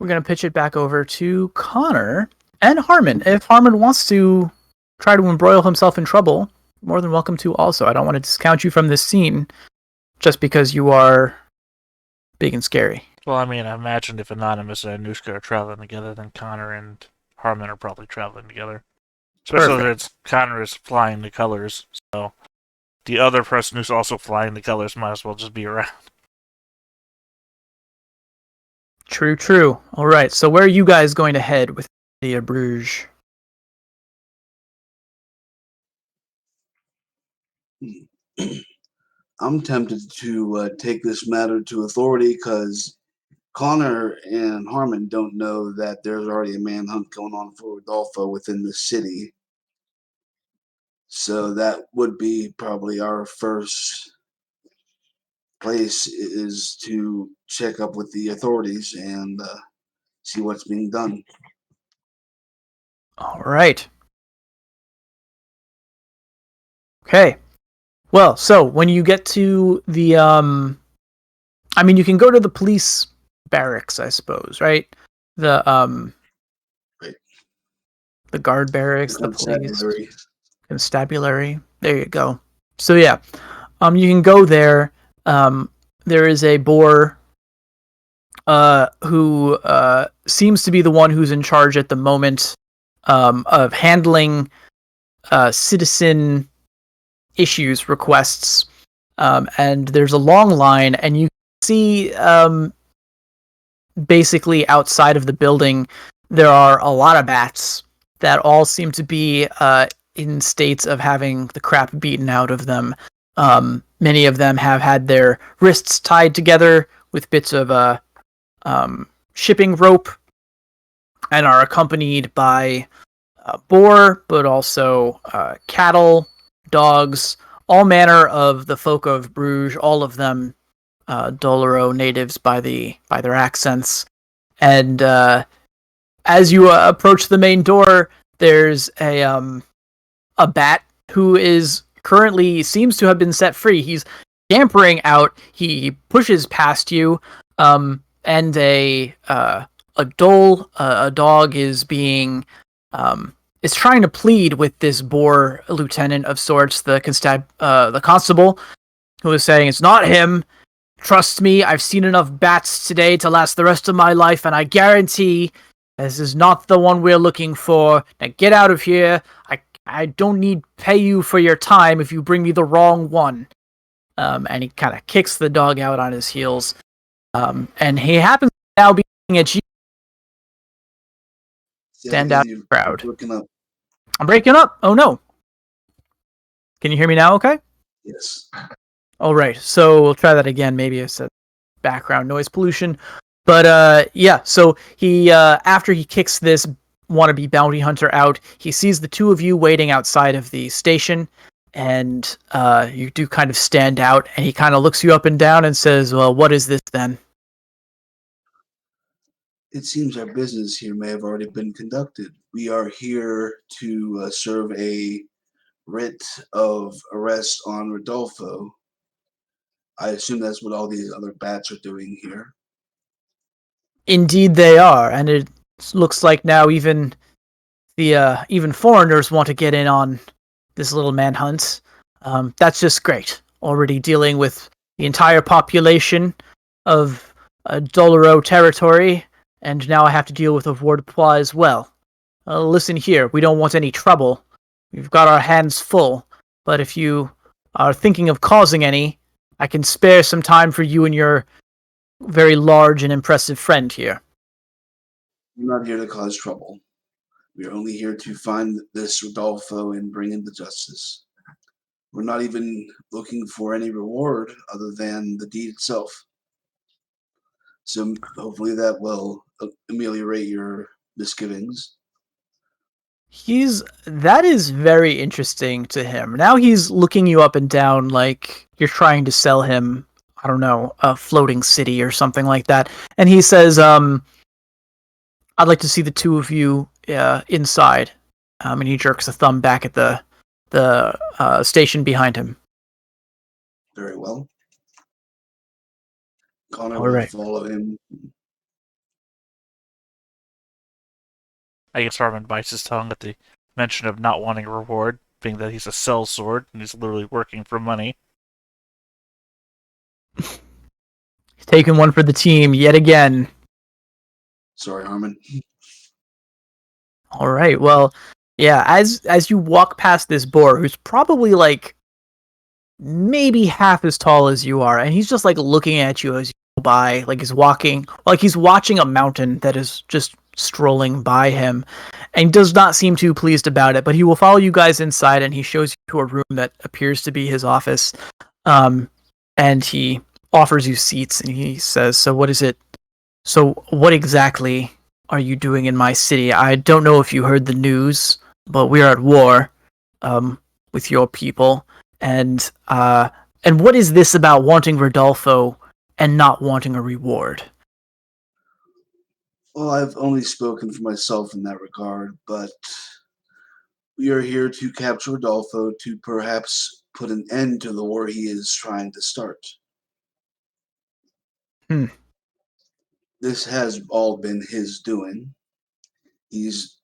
going to pitch it back over to Connor and Harmon. If Harmon wants to try to embroil himself in trouble, more than welcome to also. I don't want to discount you from this scene just because you are big and scary. Well, I mean, I imagine if Anonymous and Anushka are traveling together, then Connor and Harmon are probably traveling together. Especially since Connor is flying the colors, so the other person who's also flying the colors might as well just be around. True. All right, so where are you guys going to head with the Bruges? I'm tempted to take this matter to authority because Connor and Harmon don't know that there's already a manhunt going on for Rodolfo within the city. So that would be probably our first place is to check up with the authorities and see what's being done. All right. Okay. Well, so when you get to the, I mean, you can go to the police barracks, I suppose, right? The right. The guard barracks, the police constabulary. There you go. So yeah, you can go there. There is a boar, who seems to be the one who's in charge at the moment, of handling citizen issues, requests, and there's a long line, and you see, basically outside of the building, there are a lot of bats that all seem to be in states of having the crap beaten out of them. Many of them have had their wrists tied together with bits of shipping rope and are accompanied by boar, but also cattle, dogs, all manner of the folk of Bruges, all of them Doloro natives by their accents. And as you approach the main door, there's a bat who is currently seems to have been set free. He's scampering out. He pushes past you, and a dog is being is trying to plead with this boar lieutenant of sorts, the constable, who is saying, "It's not him. Trust me, I've seen enough bats today to last the rest of my life, and I guarantee this is not the one we're looking for. Now get out of here. I don't need pay you for your time if you bring me the wrong one." And he kind of kicks the dog out on his heels. And he happens to now be looking at you. Stand out in the crowd. I'm breaking up. Oh no. Can you hear me now okay? Yes. All right, so we'll try that again. Maybe it's a background noise pollution. But yeah, so he after he kicks this wannabe bounty hunter out, he sees the two of you waiting outside of the station, and you do kind of stand out, and he kind of looks you up and down and says, "Well, what is this then?" It seems our business here may have already been conducted. We are here to serve a writ of arrest on Rodolfo. I assume that's what all these other bats are doing here. Indeed they are, and it looks like now even foreigners want to get in on this little manhunt. That's just great. Already dealing with the entire population of Doloro territory, and now I have to deal with a Vordepois as well. Listen here, we don't want any trouble. We've got our hands full, but if you are thinking of causing any, I can spare some time for you and your very large and impressive friend here. We're not here to cause trouble. We're only here to find this Rodolfo and bring him to justice. We're not even looking for any reward other than the deed itself. So hopefully that will ameliorate your misgivings. That is very interesting to him. Now he's looking you up and down like you're trying to sell him, I don't know, a floating city or something like that. And he says, I'd like to see the two of you inside. And he jerks a thumb back at the station behind him. Very well. Connor will follow him. I guess Harmon bites his tongue at the mention of not wanting a reward, being that he's a sellsword and he's literally working for money. He's taking one for the team yet again. Sorry, Harmon. All right. Well, yeah. As you walk past this boar, who's probably like maybe half as tall as you are, and he's just like looking at you as you go by, like he's walking, like he's watching a mountain that is just strolling by him, and does not seem too pleased about it. But he will follow you guys inside, and he shows you to a room that appears to be his office. And he offers you seats, and he says, "So what is it? So what exactly are you doing in my city? I don't know if you heard the news, but we're at war, with your people. And what is this about wanting Rodolfo and not wanting a reward?" Well, I've only spoken for myself in that regard, but we are here to capture Rodolfo to perhaps put an end to the war he is trying to start. This has all been his doing. He's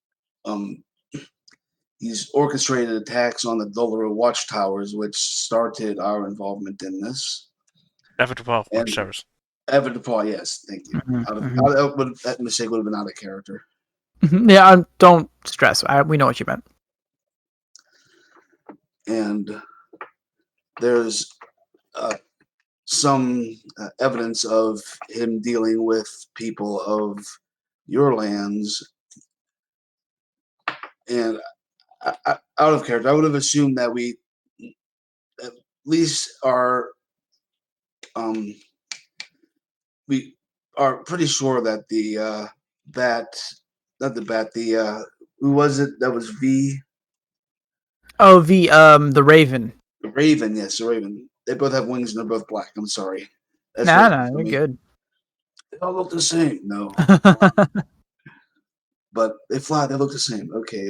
orchestrated attacks on the Doloro watchtowers, which started our involvement in this. Evitable watchtowers. Evitable, yes, thank you. That mistake would have been out of character. Yeah, don't stress. We know what you meant. And there's some evidence of him dealing with people of your lands. And out of character, I would have assumed that we at least are we are pretty sure that the who was it? That was V. Oh, the Raven. The Raven, yes, the Raven. They both have wings and they're both black. I'm sorry. No, you're good. They all look the same. No. But they fly, they look the same. Okay.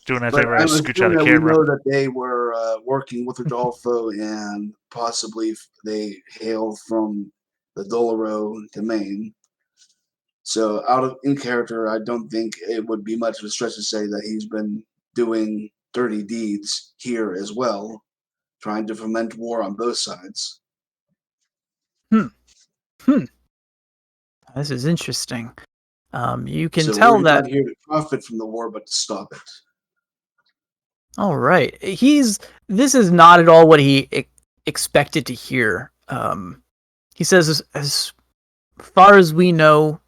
Doing that favor, I scooch out a camera. We know that they were working with Rodolfo, and possibly they hail from the Doloro domain. So, in character, I don't think it would be much of a stretch to say that he's been doing dirty deeds here as well, trying to foment war on both sides. This is interesting. You can so tell we're that not here to profit from the war, but to stop it. All right. This is not at all what he expected to hear. He says, as far as we know,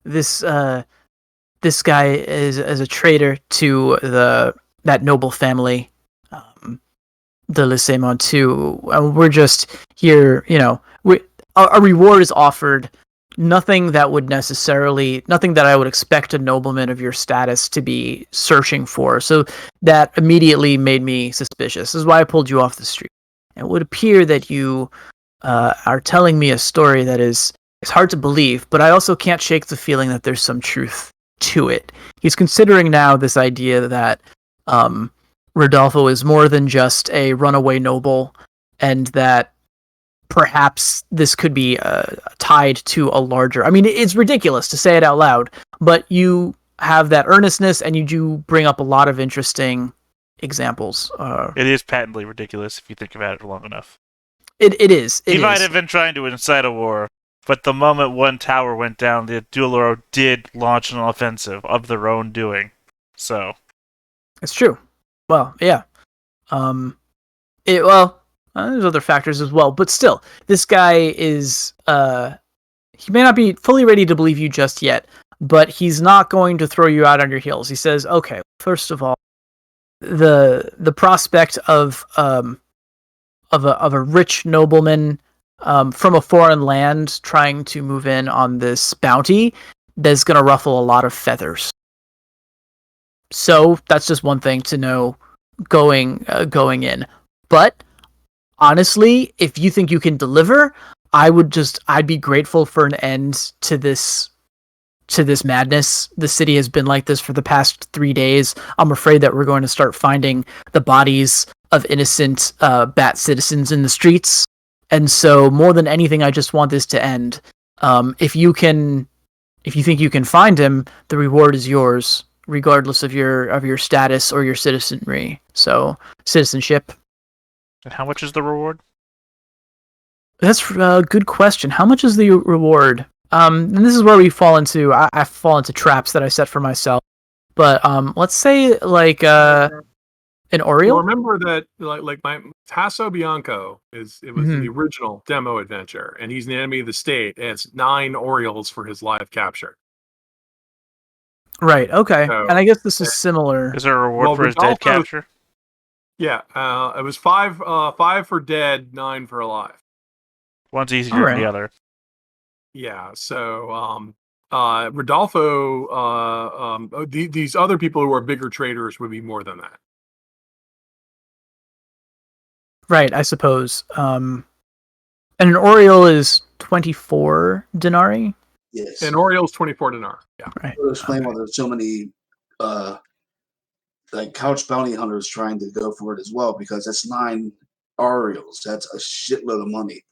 this guy is a traitor to that noble family, the Lysaemon too. We're just here, a reward is offered. Nothing that I would expect a nobleman of your status to be searching for. So that immediately made me suspicious. This is why I pulled you off the street. It would appear that you are telling me a story that is hard to believe, but I also can't shake the feeling that there's some truth to it. He's considering now this idea that Rodolfo is more than just a runaway noble, and that perhaps this could be tied to a larger... I mean, it's ridiculous to say it out loud, but you have that earnestness, and you do bring up a lot of interesting examples. It is patently ridiculous if you think about it long enough. It is. He might have been trying to incite a war, but the moment one tower went down, the Doloro did launch an offensive of their own doing. So... It's true. Well, yeah. There's other factors as well, but still, this guy is, he may not be fully ready to believe you just yet, but he's not going to throw you out on your heels. He says, okay, first of all, the prospect of a rich nobleman, from a foreign land trying to move in on this bounty, that's going to ruffle a lot of feathers. So that's just one thing to know going in. But honestly, if you think you can deliver, I'd be grateful for an end to this madness. The city has been like this for the past 3 days. I'm afraid that we're going to start finding the bodies of innocent Bat citizens in the streets. And so more than anything, I just want this to end. If you can if you think you can find him, the reward is yours, regardless of your status or your citizenry. So citizenship. And how much is the reward? That's a good question. How much is the reward? And this is where we fall into. I fall into traps that I set for myself. But let's say like an Well, Oriole. remember that like my Tassobianco was in the original demo adventure, and he's an enemy of the state, and it's 9 Orioles for his live capture. Right. Okay. So, And I guess this is similar. Is there a reward for his dead capture? Yeah, it was 5 for dead, 9 for alive. One's easier than the other. Yeah, so Rodolfo, these other people who are bigger traders would be more than that. Right, I suppose. And an Oriole is 24 denarii? Yes. And Oriole's 24 denarii. Yeah. Right. To explain why there's so many like couch bounty hunters trying to go for it as well, because that's 9 Orioles. That's a shitload of money.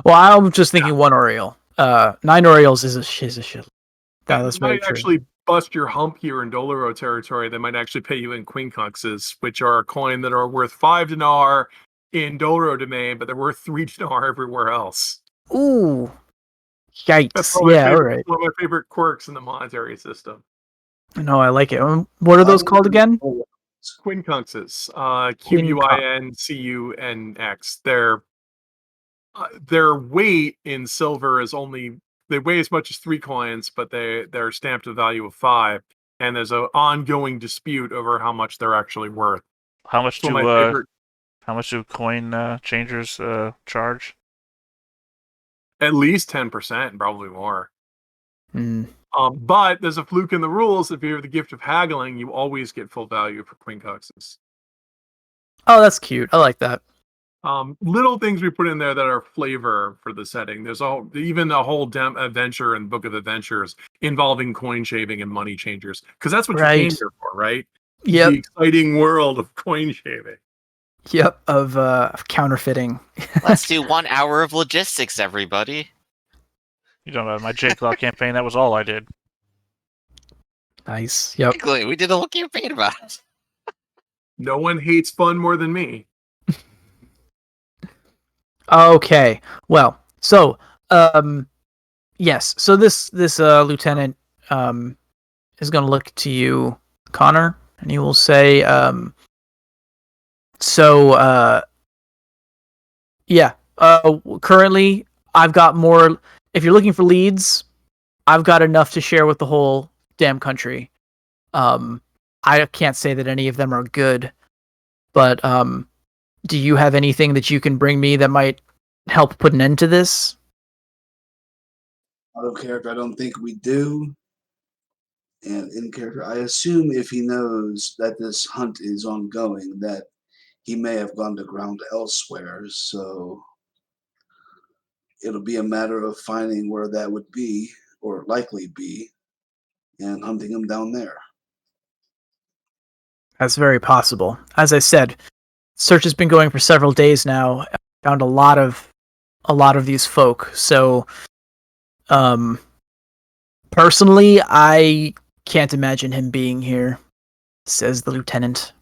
Well, I'm just thinking 1 Oriole. 9 Orioles is a shit. That's very might true. actually bust your hump here in Doloro territory. They might actually pay you in quincunxes, which are a coin that are worth 5 dinar in Doloro domain, but they're worth 3 dinar everywhere else. Ooh. Yikes. That's Yeah, all right. one of my favorite quirks in the monetary system. No, I like it. What are those called again? Quincunxes. Quincunx. Their weight in silver is they weigh as much as 3 coins, but they're stamped a value of 5, and there's an ongoing dispute over how much they're actually worth. How much do coin changers charge? At least 10%, and probably more. Mm. But there's a fluke in the rules. If you have the gift of haggling, you always get full value for quincunxes. Oh, that's cute. I like that. Little things we put in there that are flavor for the setting. There's even a whole adventure and book of adventures involving coin shaving and money changers, because that's what you came here for, right? Yep. The exciting world of coin shaving. Yep, of counterfeiting. Let's do 1 hour of logistics, everybody. You don't know, my J-Claw campaign, that was all I did. Nice. Yep. Exactly. We did a whole campaign about it. No one hates fun more than me. Okay. Well, so yes. So this lieutenant is going to look to you, Connor, and he will say currently I've got more. If you're looking for leads, I've got enough to share with the whole damn country. I can't say that any of them are good, but do you have anything that you can bring me that might help put an end to this? Out of character, I don't think we do. And in character, I assume if he knows that this hunt is ongoing, that he may have gone to ground elsewhere. So it'll be a matter of finding where that would be, or likely be, and hunting him down there. That's very possible. As I said, search has been going for several days now. I found a lot of these folk. So, personally, I can't imagine him being here, says the lieutenant.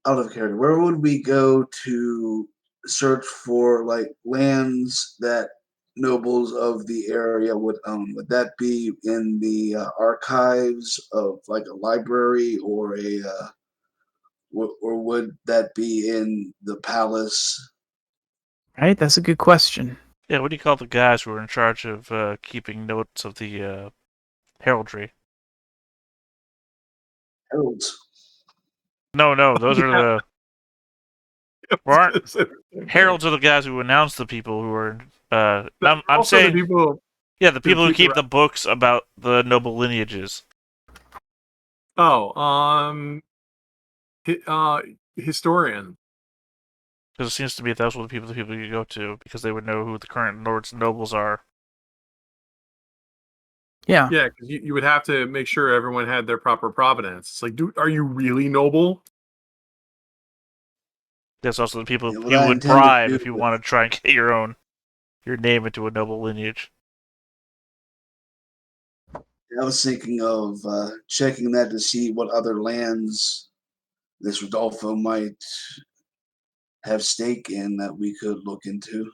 Out of character, where would we go to search for like lands that nobles of the area would own? Would that be in the archives of like a library, or or would that be in the palace? Right, that's a good question. Yeah, what do you call the guys who are in charge of keeping notes of the heraldry? Heralds. No, those are the... Heralds are the guys who announce the people who are... I'm saying... The people who keep the books about the noble lineages. Historian. Because it seems to me that those were the people you go to, because they would know who the current lords and nobles are. Yeah. Yeah, because you would have to make sure everyone had their proper provenance. It's like, are you really noble? There's also the people Yeah, what you I would intend to bribe do if you with- want to try and get your name into a noble lineage. I was thinking of checking that to see what other lands this Rodolfo might have stake in that we could look into,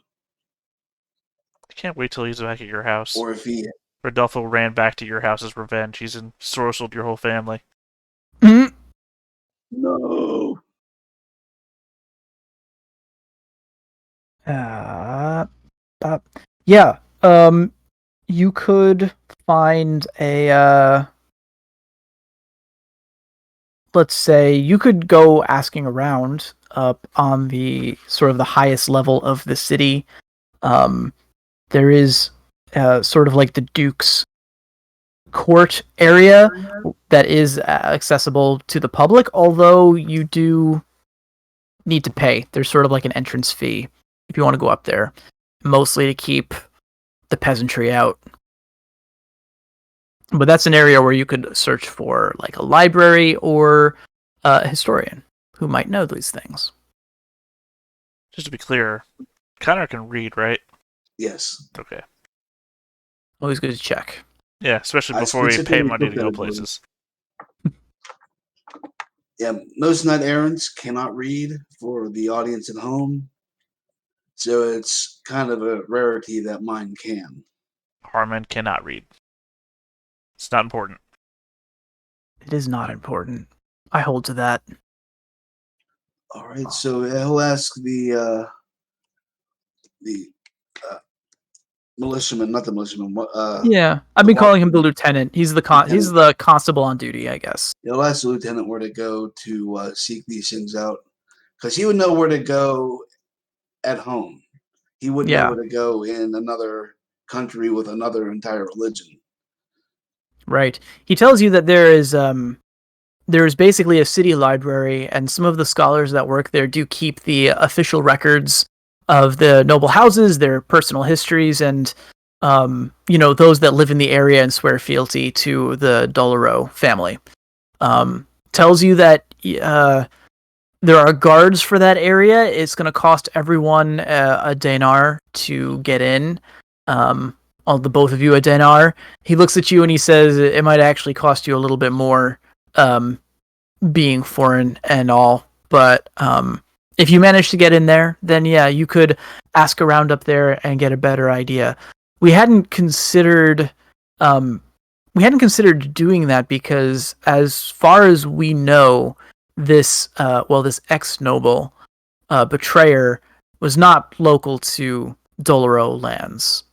I can't wait till he's back at your house. or if he. Rodolfo ran back to your house as revenge. He's ensorcelled your whole family. Mhm. No. Uh, yeah. You could find a. Let's say you could go asking around up on the sort of the highest level of the city. There is sort of like the Duke's court area that is accessible to the public, although you do need to pay. There's sort of like an entrance fee if you want to go up there, mostly to keep the peasantry out. But that's an area where you could search for like a library or a historian who might know these things. Just to be clear, Connor can read, right? Yes. Okay. Always good to check. Yeah, especially I before we pay specifically money to looked at go it, places. Yeah, most knight errants cannot read for the audience at home, so it's kind of a rarity that mine can. Harmon cannot read. It's not important. It is not important. I hold to that. All right, so he'll ask the militiaman, not the militiaman. Yeah, I've been calling him the lieutenant. He's the he's the constable on duty, I guess. He'll ask the lieutenant where to go to seek these things out, because he would know where to go at home. He wouldn't know Yeah. where to go in another country with another entire religion. Right. He tells you that there is basically a city library, and some of the scholars that work there do keep the official records of the noble houses, their personal histories, and those that live in the area and swear fealty to the Doloro family. Tells you that there are guards for that area. It's going to cost everyone a dinar to get in. All the both of you a dinar. He looks at you and he says it might actually cost you a little bit more, being foreign and all. But if you manage to get in there, then yeah, you could ask around up there and get a better idea. We hadn't considered doing that because, as far as we know, this ex-noble betrayer was not local to Doloro lands.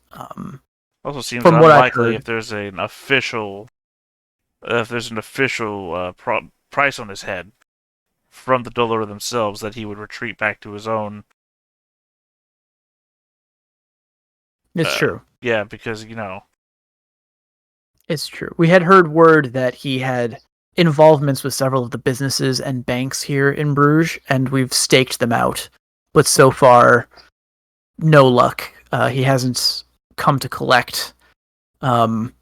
Also seems From what I've unlikely heard. if there's an official price on his head from the Dollar themselves that he would retreat back to his own. It's true. Yeah, because It's true. We had heard word that he had involvements with several of the businesses and banks here in Bruges, and we've staked them out. But so far, no luck. He hasn't come to collect, or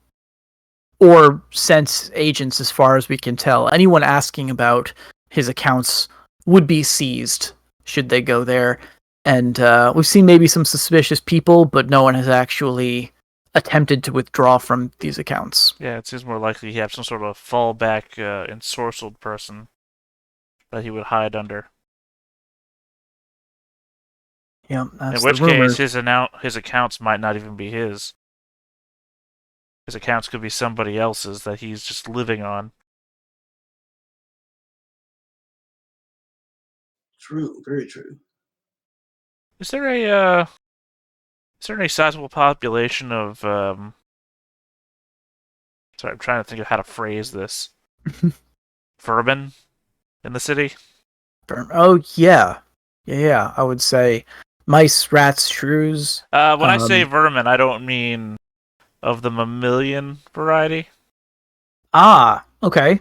sent agents, as far as we can tell. Anyone asking about his accounts would be seized should they go there. And we've seen maybe some suspicious people, but no one has actually attempted to withdraw from these accounts. yeah, it seems more likely he has some sort of fallback ensorcelled person that he would hide under. Yeah, that's In which the rumor. case, his accounts might not even be his. His accounts could be somebody else's that he's just living on. True, very true. Is there any sizable population of sorry, I'm trying to think of how to phrase this. Vermin in the city? Oh yeah, yeah. I would say mice, rats, shrews. When I say vermin, I don't mean of the mammalian variety. Ah, okay.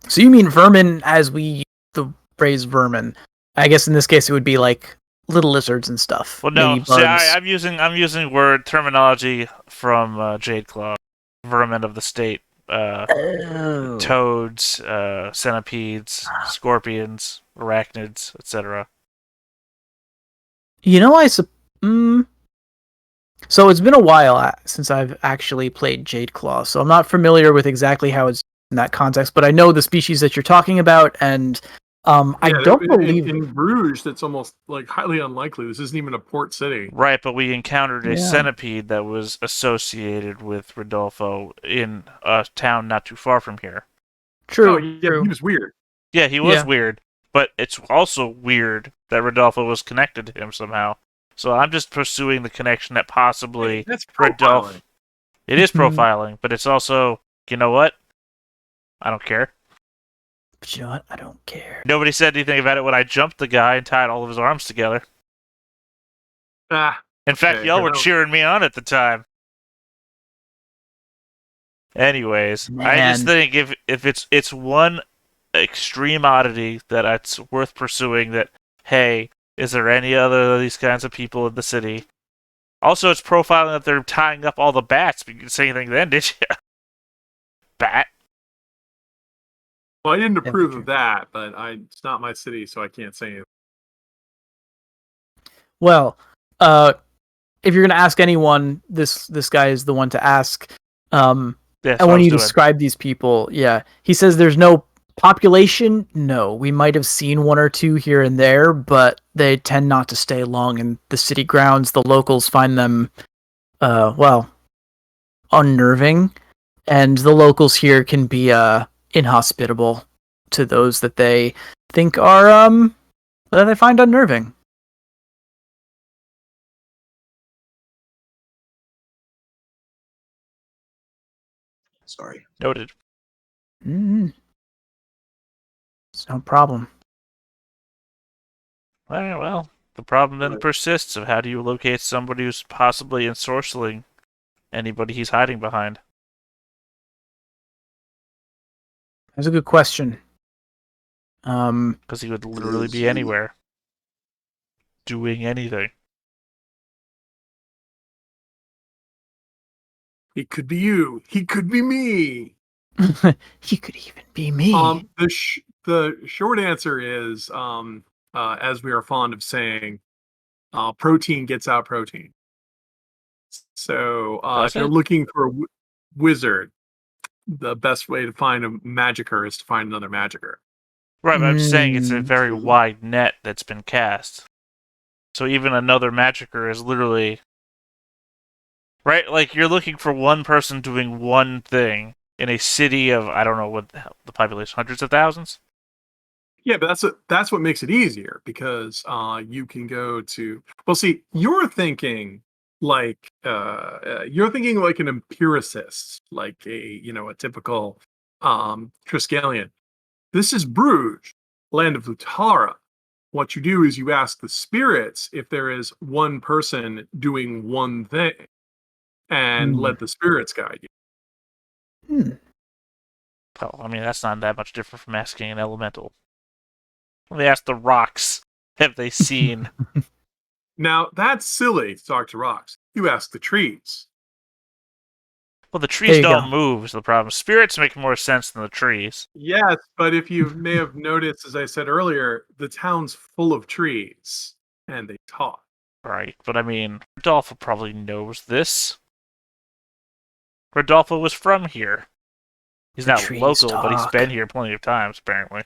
So you mean vermin as we use the phrase vermin? I guess in this case it would be like little lizards and stuff. Well, no. Maybe See, bugs. I'm using word terminology from Jade Claw, vermin of the state, toads, centipedes, scorpions, arachnids, etc. You know, so it's been a while since I've actually played Jade Claw, so I'm not familiar with exactly how it's in that context, but I know the species that you're talking about, and I don't believe in Bruges that's almost like highly unlikely. This isn't even a port city. Right, but we encountered a Yeah. centipede that was associated with Rodolfo in a town not too far from here. True. Oh, yeah, true. he was weird. Yeah, he was Yeah. weird, but it's also weird that Rodolfo was connected to him somehow. So I'm just pursuing the connection that possibly That's Rodolfo. profiling. It is Mhm. profiling, but it's also, you know what? I don't care. But you know what? I don't care. Nobody said anything about it when I jumped the guy and tied all of his arms together. Ah, In fact, Okay, y'all were Rinaldi. cheering me on at the time. Anyways, I just Man. think if it's one extreme oddity that it's worth pursuing, that hey, is there any other of these kinds of people in the city? Also, it's profiling that they're tying up all the bats. But you didn't say anything then, did you? Bat. well, I didn't approve true. of that, but it's not my city, so I can't say anything. Well, if you're gonna ask anyone, this guy is the one to ask. Yeah, And that's what I when was you doing. describe these people, yeah, he says there's no population. No, we might have seen one or two here and there, but they tend not to stay long in the city grounds. The locals find them, well, unnerving, and the locals here can be inhospitable to those that they think are that they find unnerving. Sorry. Noted. It's no problem. Alright, well, the problem then Right. persists of how do you locate somebody who's possibly ensorceling anybody he's hiding behind? That's a good question. Because he would literally is, be anywhere. Doing anything. He could be you. He could be me. He could even be me. The short answer is, as we are fond of saying, protein gets out protein. So Does if you're it? looking for a wizard, the best way to find a magicer is to find another magicer. Right, but I'm just saying it's a very True. wide net that's been cast. So even another magicer is literally... Right, like you're looking for one person doing one thing in a city of, I don't know what the hell, the population, hundreds of thousands? Yeah, but that's what makes it easier because you can go to. Well, see, you're thinking like an empiricist, like a typical Triskellion. This is Bruges, land of Lutara. What you do is you ask the spirits if there is one person doing one thing, and Hmm. let the spirits guide you. Well, I mean, that's not that much different from asking an elemental. They ask the rocks, have they seen? Now that's silly to talk to rocks. You ask the trees. Well, the There trees you don't go. move is the problem. Spirits make more sense than the trees. Yes, but if you may have noticed, as I said earlier, the town's full of trees and they talk. Right, but I mean, Rodolfo probably knows this. Rodolfo was from here. He's The not trees local, but he's talk. been here plenty of times, apparently.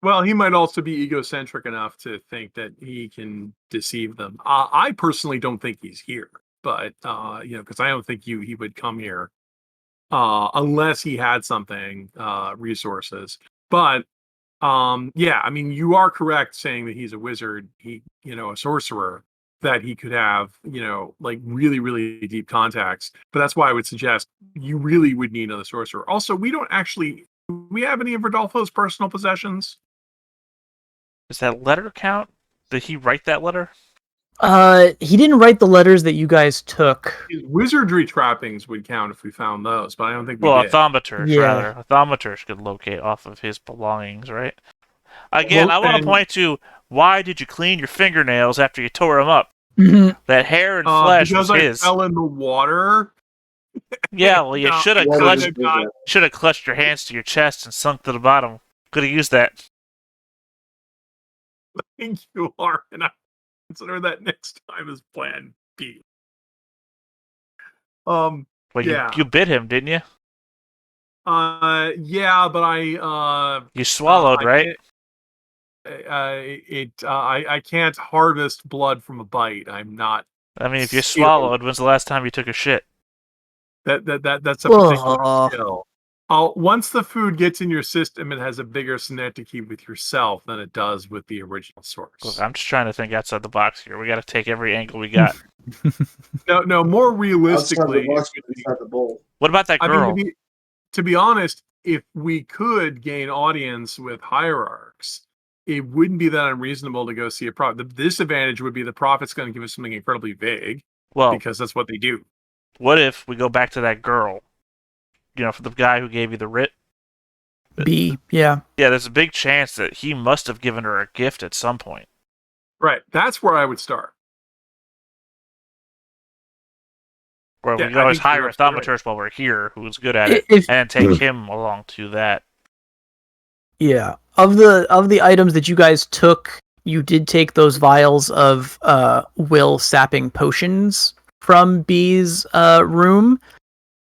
Well, he might also be egocentric enough to think that he can deceive them. I personally don't think he's here, but because I don't think he would come here unless he had something resources. But yeah, I mean, you are correct saying that he's a wizard. A sorcerer that he could have, like really, really deep contacts. But that's why I would suggest you really would need another sorcerer. Also, do we have any of Rodolfo's personal possessions? Does that letter count? Did he write that letter? He didn't write the letters that you guys took. His wizardry trappings would count if we found those, but I don't think we Well, a did. thaumaturge, Yeah. rather. A thaumaturge could locate off of his belongings, right? Again, Well, I want to and- point to, why did you clean your fingernails after you tore them up? Mhm. That hair and flesh Because was I his. fell in the water. Yeah, well, you No, should have Why did clutched. you do that? Should have clutched your hands to your chest and sunk to the bottom. Could have used that. Thank you are, and I consider that next time as Plan B. Well, Yeah. you bit him, didn't you? Yeah, but I You swallowed, I right? I can't harvest blood from a bite. I'm not I mean, if you skilled. swallowed, when's the last time you took a shit? That's a particular Ugh. skill. Once the food gets in your system, it has a bigger synecdoche with yourself than it does with the original Look, source. I'm just trying to think outside the box here. We got to take every angle we got. No, more Outside realistically, the box, inside the bowl. What about that I girl? mean, to be honest, if we could gain audience with hierarchs, it wouldn't be that unreasonable to go see a prophet. The disadvantage would be the prophet's going to give us something incredibly vague Well, because that's what they do. what if we go back to that girl? You know, for the guy who gave you the writ? B, yeah. Yeah, there's a big chance that he must have given her a gift at some point. Right. That's where I would start. Or Yeah, we can always I think hire you're a absolutely thaumaturge while we're here who's good at it, If and take him along to that. Yeah. Of the items that you guys took, you did take those vials of will sapping potions from B's room,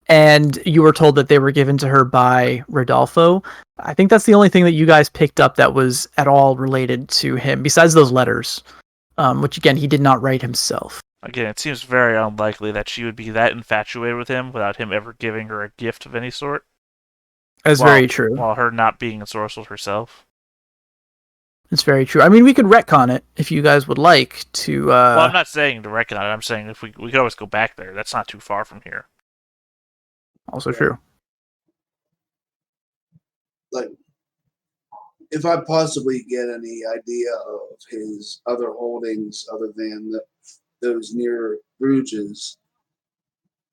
and you were told that they were given to her by Rodolfo. I think that's the only thing that you guys picked up that was at all related to him, besides those letters, which again he did not write himself. Again, it seems very unlikely that she would be that infatuated with him without him ever giving her a gift of any sort. That's very true. While her not being a sorceress herself. It's very true. I mean, we could retcon it if you guys would like to. Well, I'm not saying to reckon on it. I'm saying if we could always go back there. That's not too far from here. Also true. Like, if I possibly get any idea of his other holdings other than those near Bruges,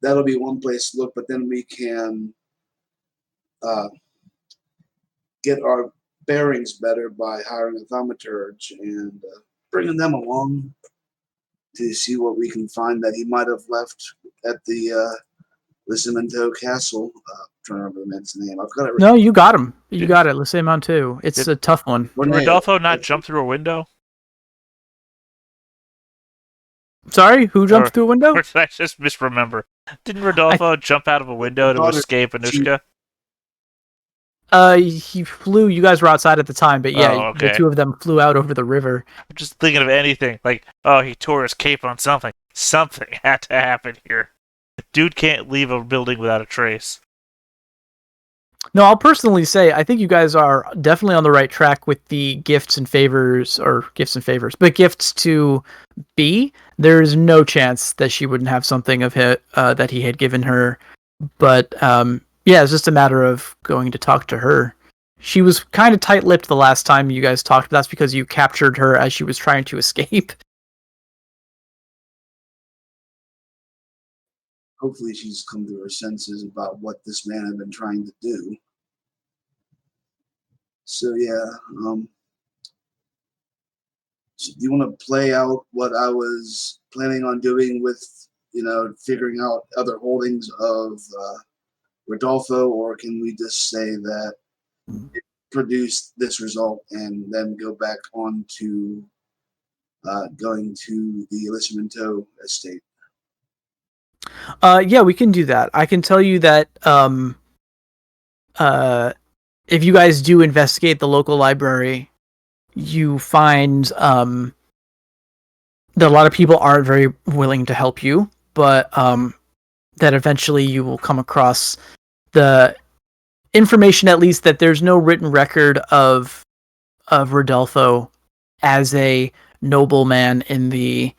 that'll be one place to look. But then we can get our bearings better by hiring a thaumaturge and bringing them along to see what we can find that he might have left at the Lissamento Castle. Trying to remember the man's name. I've got it. No, you got him. You got it. Let's say him on too. It's a tough one. Did Rodolfo not jump through a window? Sorry, who jumped through a window? Or did I just misremember? Didn't Rodolfo jump out of a window to escape Anushka? He flew. You guys were outside at the time, but yeah, Oh, okay. the two of them flew out over the river. I'm just thinking of anything. Like, oh, he tore his cape on something. Something had to happen here. Dude can't leave a building without a trace. No, I'll personally say I think you guys are definitely on the right track with the gifts to B. There's no chance that she wouldn't have something of it that he had given her. But yeah, it's just a matter of going to talk to her. She was kind of tight-lipped the last time you guys talked, but that's because you captured her as she was trying to escape. Hopefully she's come to her senses about what this man had been trying to do. So yeah, so do you want to play out what I was planning on doing with, figuring out other holdings of Rodolfo, or can we just say that it produced this result and then go back on to going to the Lissamento estate? Yeah, we can do that. I can tell you that if you guys do investigate the local library, you find that a lot of people aren't very willing to help you, but that eventually you will come across the information, at least, that there's no written record of Rodolfo as a nobleman in the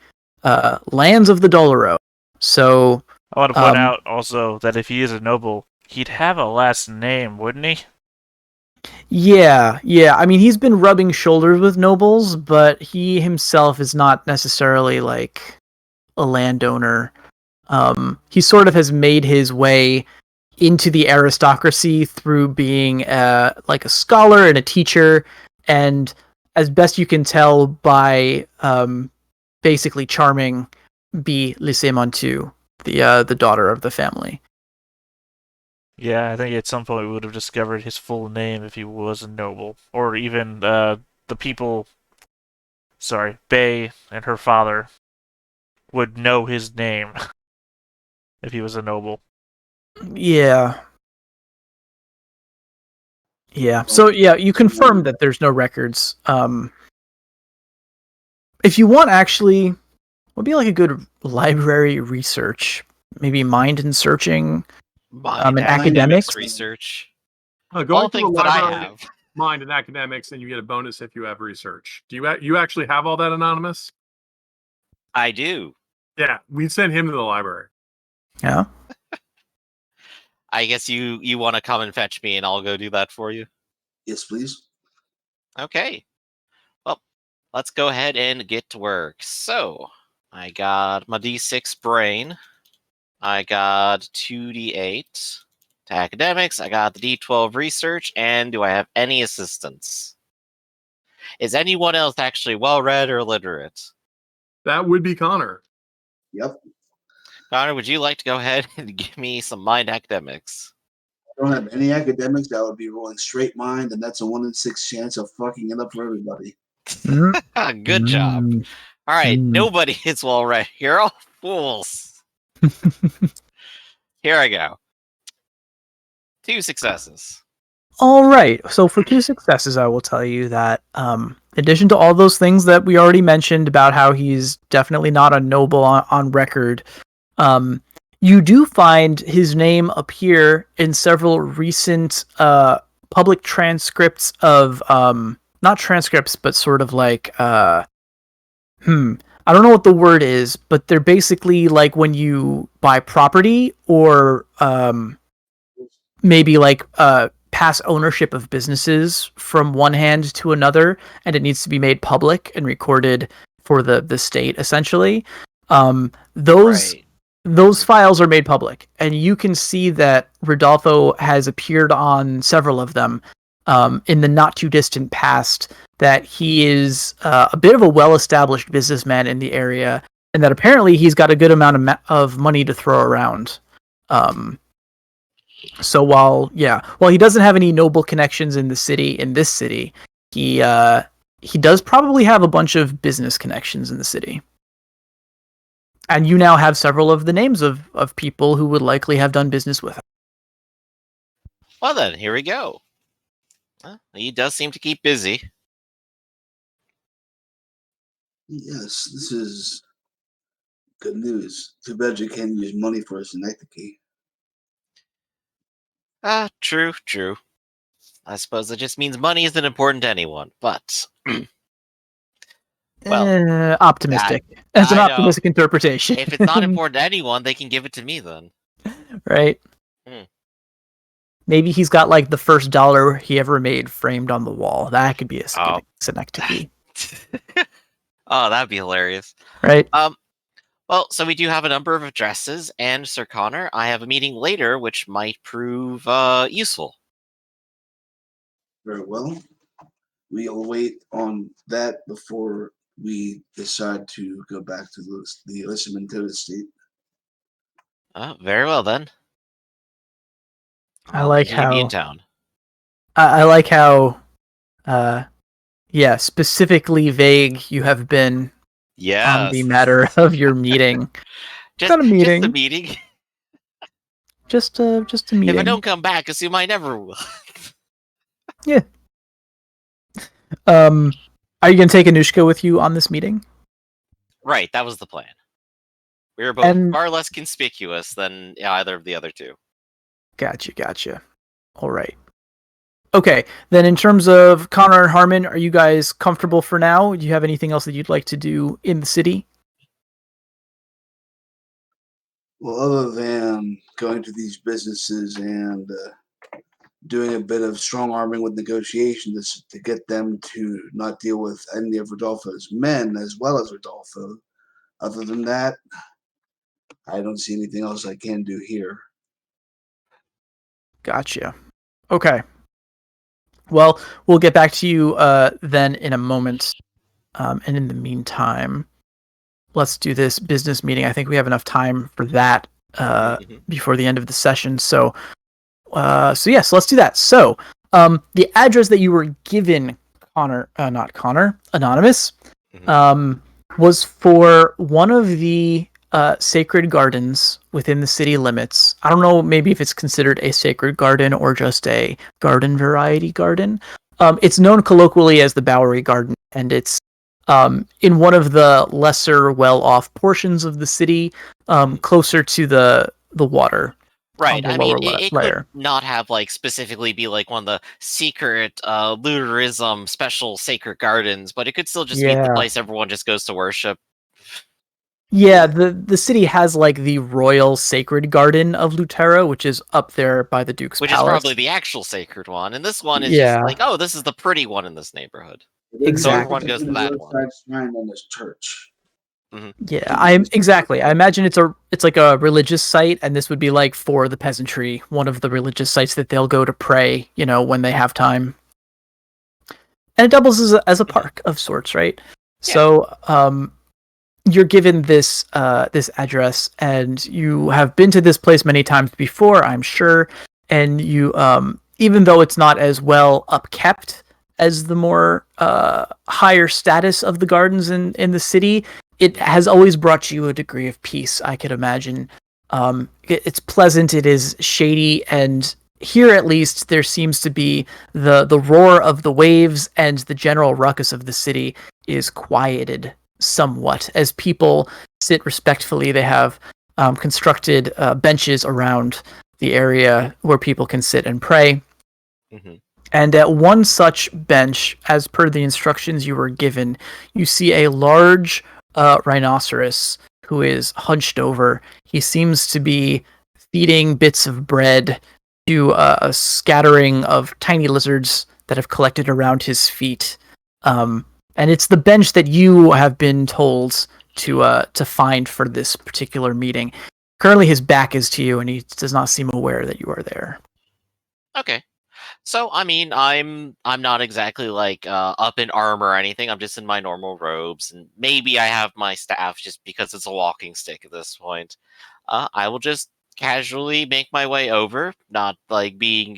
lands of the Doloro. So I want to point out also that if he is a noble, he'd have a last name, wouldn't he? Yeah. I mean, he's been rubbing shoulders with nobles, but he himself is not necessarily like a landowner. He sort of has made his way into the aristocracy through being like a scholar and a teacher, and as best you can tell by basically charming B. Lycée Montu, the daughter of the family. Yeah, I think at some point we would have discovered his full name if he was a noble, or even the people. Sorry, Bay and her father would know his name if he was a noble. Yeah. Yeah. So yeah, you confirmed that there's no records. If you want, actually, would be like a good library research, maybe mind and searching, Mind and academics academics. research. Going All to the things that I library, have. mind and academics, and you get a bonus if you have research. Do you actually have all that, Anonymous? I do. Yeah, we'd send him to the library. Yeah. I guess you want to come and fetch me, and I'll go do that for you. Yes, please. Okay. Well, let's go ahead and get to work. So, I got my D6 brain. I got 2D8 to academics. I got the D12 research. And do I have any assistance? Is anyone else actually well-read or literate? That would be Connor. Yep. Connor, would you like to go ahead and give me some mind academics? I don't have any academics. That would be rolling straight mind, and that's a 1 in 6 chance of fucking it up for everybody. Good job. All right, nobody is well-read. You're all fools. Here I go. 2 successes. All right. So for 2 successes, I will tell you that, in addition to all those things that we already mentioned about how he's definitely not a noble on record, you do find his name appear in several recent public transcripts of not transcripts, but sort of like I don't know what the word is, but they're basically like when you buy property or maybe like pass ownership of businesses from one hand to another, and it needs to be made public and recorded for the state, essentially. Those files are made public, and you can see that Rodolfo has appeared on several of them in the not too distant past, that he is a bit of a well-established businessman in the area, and that apparently he's got a good amount of money to throw around. So while he doesn't have any noble connections in this city, he does probably have a bunch of business connections in the city. And you now have several of the names of people who would likely have done business with him. Well then, here we go. He does seem to keep busy. Yes, this is good news. Too bad you can't use money for a synecdoche. True. I suppose it just means money isn't important to anyone, but well, Optimistic. That's an I know. optimistic interpretation. If it's not important to anyone, they can give it to me then. Right. Maybe he's got like the first dollar he ever made framed on the wall. That could be a synecdoche. Oh, that'd be hilarious. Right. Well, so we do have a number of addresses, and Sir Connor, I have a meeting later which might prove useful. Very well. We'll wait on that before we decide to go back to the Lissamantoa estate. Very well then. I like how be in town. I like how specifically vague you have been on the matter of your meeting. Just a meeting. Just a meeting. If I don't come back, assume I never will. Yeah. Are you gonna take Anushka with you on this meeting? Right, that was the plan. We were both far less conspicuous than either of the other two. Gotcha. All right. Okay, then in terms of Connor and Harmon, are you guys comfortable for now? Do you have anything else that you'd like to do in the city? Well, other than going to these businesses and doing a bit of strong arming with negotiations to get them to not deal with any of Rodolfo's men as well as Rodolfo. Other than that, I don't see anything else I can do here. Gotcha. Okay. Well, we'll get back to you then in a moment. And in the meantime, let's do this business meeting. I think we have enough time for that before the end of the session. So So let's do that. So, the address that you were given, Anonymous, Mhm. was for one of the sacred gardens within the city limits. I don't know, maybe if it's considered a sacred garden or just a garden variety garden. It's known colloquially as the Bowery Garden, and it's in one of the lesser well-off portions of the city, closer to the water. Right. On the I mean, lower it could layer. not have like specifically be like one of the secret lunarism special sacred gardens, but it could still just be the Yeah. place everyone just goes to worship. Yeah, the city has like the royal sacred garden of Lutera, which is up there by the Duke's Which is palace. probably the actual sacred one, and this one is Yeah. just like, oh, this is the pretty one in this neighborhood. Exactly. So everyone goes to that one. Roadside shrine in this church. Yeah, I imagine it's like a religious site, and this would be like for the peasantry, one of the religious sites that they'll go to pray, when they have time. And it doubles as a park of sorts, right? Yeah. So, you're given this this address, and you have been to this place many times before, I'm sure. And you, even though it's not as well upkept as the more higher status of the gardens in the city, it has always brought you a degree of peace, I could imagine. It's pleasant, it is shady, and here at least there seems to be the roar of the waves, and the general ruckus of the city is quieted somewhat as people sit respectfully. They have constructed benches around the area where people can sit and pray. Mm-hmm. And at one such bench, as per the instructions you were given, you see a large rhinoceros who is hunched over. He seems to be feeding bits of bread to a scattering of tiny lizards that have collected around his feet. And it's the bench that you have been told to find for this particular meeting. Currently, his back is to you, and he does not seem aware that you are there. Okay. So I mean, I'm not exactly like up in armor or anything. I'm just in my normal robes, and maybe I have my staff just because it's a walking stick at this point. I will just casually make my way over, not like being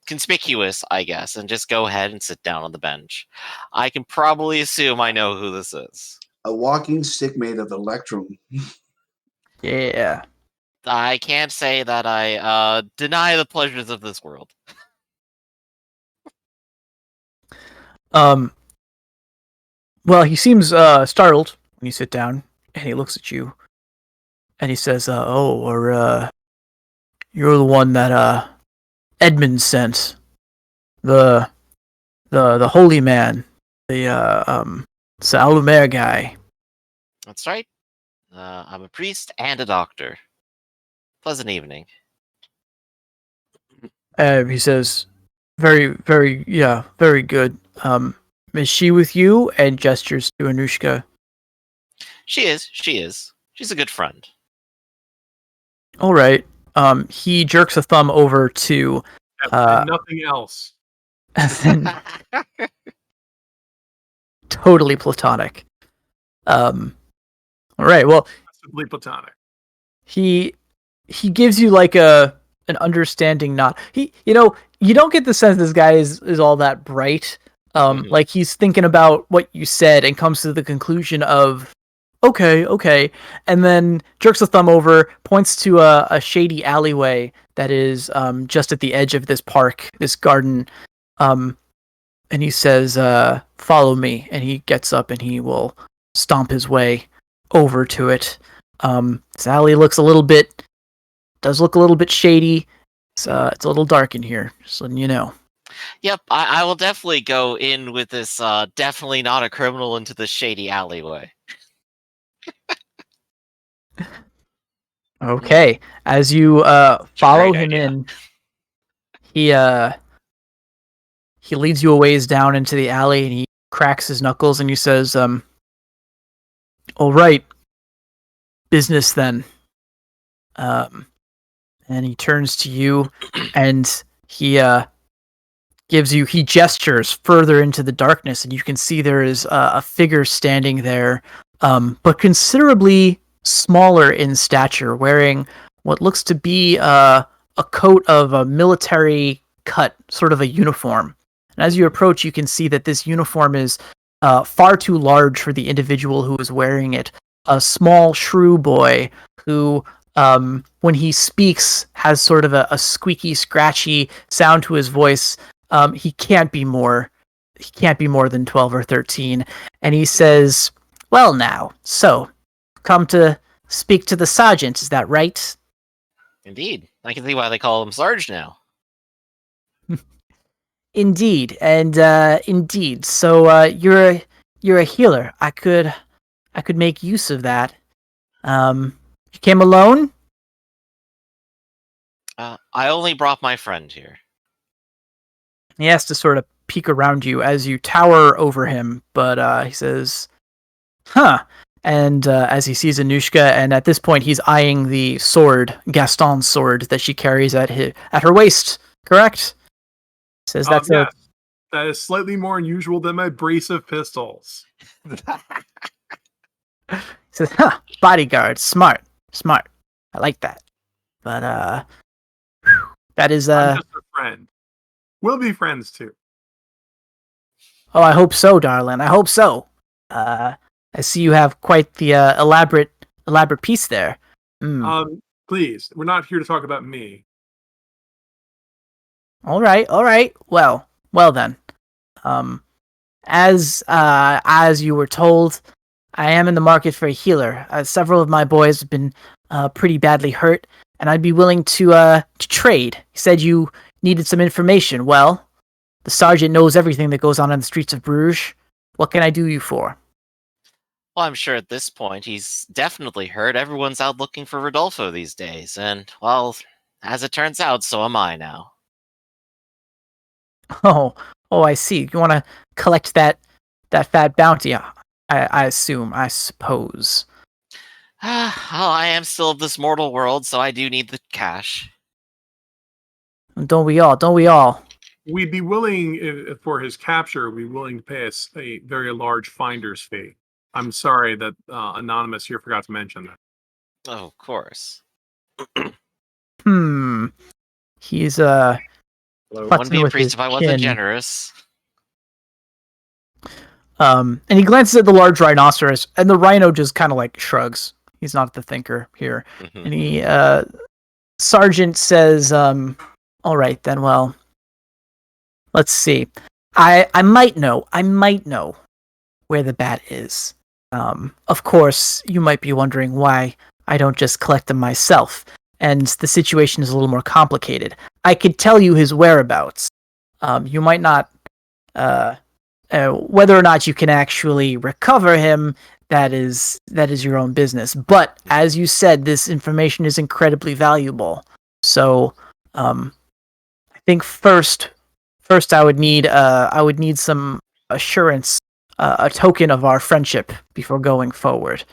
conspicuous, I guess, and just go ahead and sit down on the bench. I can probably assume I know who this is. A walking stick made of electrum. Yeah. I can't say that I deny the pleasures of this world. Well, he seems startled when you sit down, and he looks at you, and he says, you're the one that Edmund sent, the holy man, the Salumer guy." That's right. I'm a priest and a doctor. Pleasant evening. He says, "Very, very, yeah, very good. Is she with you?" And gestures to Anushka. She is. She's a good friend. All right. He jerks a thumb over to And nothing else. totally platonic. All right. Well, Simply platonic. he gives you like an understanding nod. You don't get the sense this guy is all that bright. Like he's thinking about what you said and comes to the conclusion of, okay, and then jerks a thumb over, points to a shady alleyway that is just at the edge of this park, this garden, and he says, "Follow me." And he gets up and he will stomp his way over to it. This alley does look a little bit shady. It's a little dark in here, just letting you know. Yep, I will definitely go in with this definitely not a criminal into the shady alleyway. Okay, as you follow Great him idea. in, he leads you a ways down into the alley, and he cracks his knuckles, and he says, "All right, business then." And he turns to you, and he gestures further into the darkness, and you can see there is a figure standing there, but considerably smaller in stature, wearing what looks to be a coat of a military cut, sort of a uniform. And as you approach, you can see that this uniform is far too large for the individual who is wearing it. A small shrew boy who, when he speaks, has sort of a squeaky, scratchy sound to his voice. He can't be more than 12 or 13. And he says, "Well now, so, come to speak to the sergeant, is that right?" Indeed. I can see why they call him Sarge now. Indeed, and indeed. So you're a healer. I could make use of that. You came alone? I only brought my friend here. He has to sort of peek around you as you tower over him, but he says, "Huh." And as he sees Anushka, and at this point he's eyeing the sword, Gaston's sword, that she carries at her waist. Correct? Says that's yes. That is slightly more unusual than my brace of pistols. Says, "Huh, bodyguard, smart. I like that." But that is I'm just a friend. We'll be friends too. Oh, I hope so, darling. I hope so. I see you have quite the elaborate piece there. Mm. Please, we're not here to talk about me. All right. Well then. As you were told, I am in the market for a healer. Several of my boys have been pretty badly hurt, and I'd be willing to trade. He said you needed some information. Well, the sergeant knows everything that goes on in the streets of Bruges. What can I do you for? Well, I'm sure at this point he's definitely heard everyone's out looking for Rodolfo these days, and, well, as it turns out, so am I now. Oh, I see. You want to collect that fat bounty, I suppose. Well, I am still of this mortal world, so I do need the cash. Don't we all? We'd be willing, for his capture, we'd be willing to pay us a very large finder's fee. I'm sorry that Anonymous here forgot to mention that. Oh, of course. He's Wouldn't be a priest if I wasn't generous. And he glances at the large rhinoceros, and the rhino just kind of like shrugs. He's not the thinker here. And he Sergeant says, "All right then. Well, let's see. I might know where the bat is. Of course, you might be wondering why I don't just collect them myself, and the situation is a little more complicated. I could tell you his whereabouts. You might not, whether or not you can actually recover him, that is your own business. But as you said, this information is incredibly valuable. So, I think first I would need some assurance, a token of our friendship before going forward.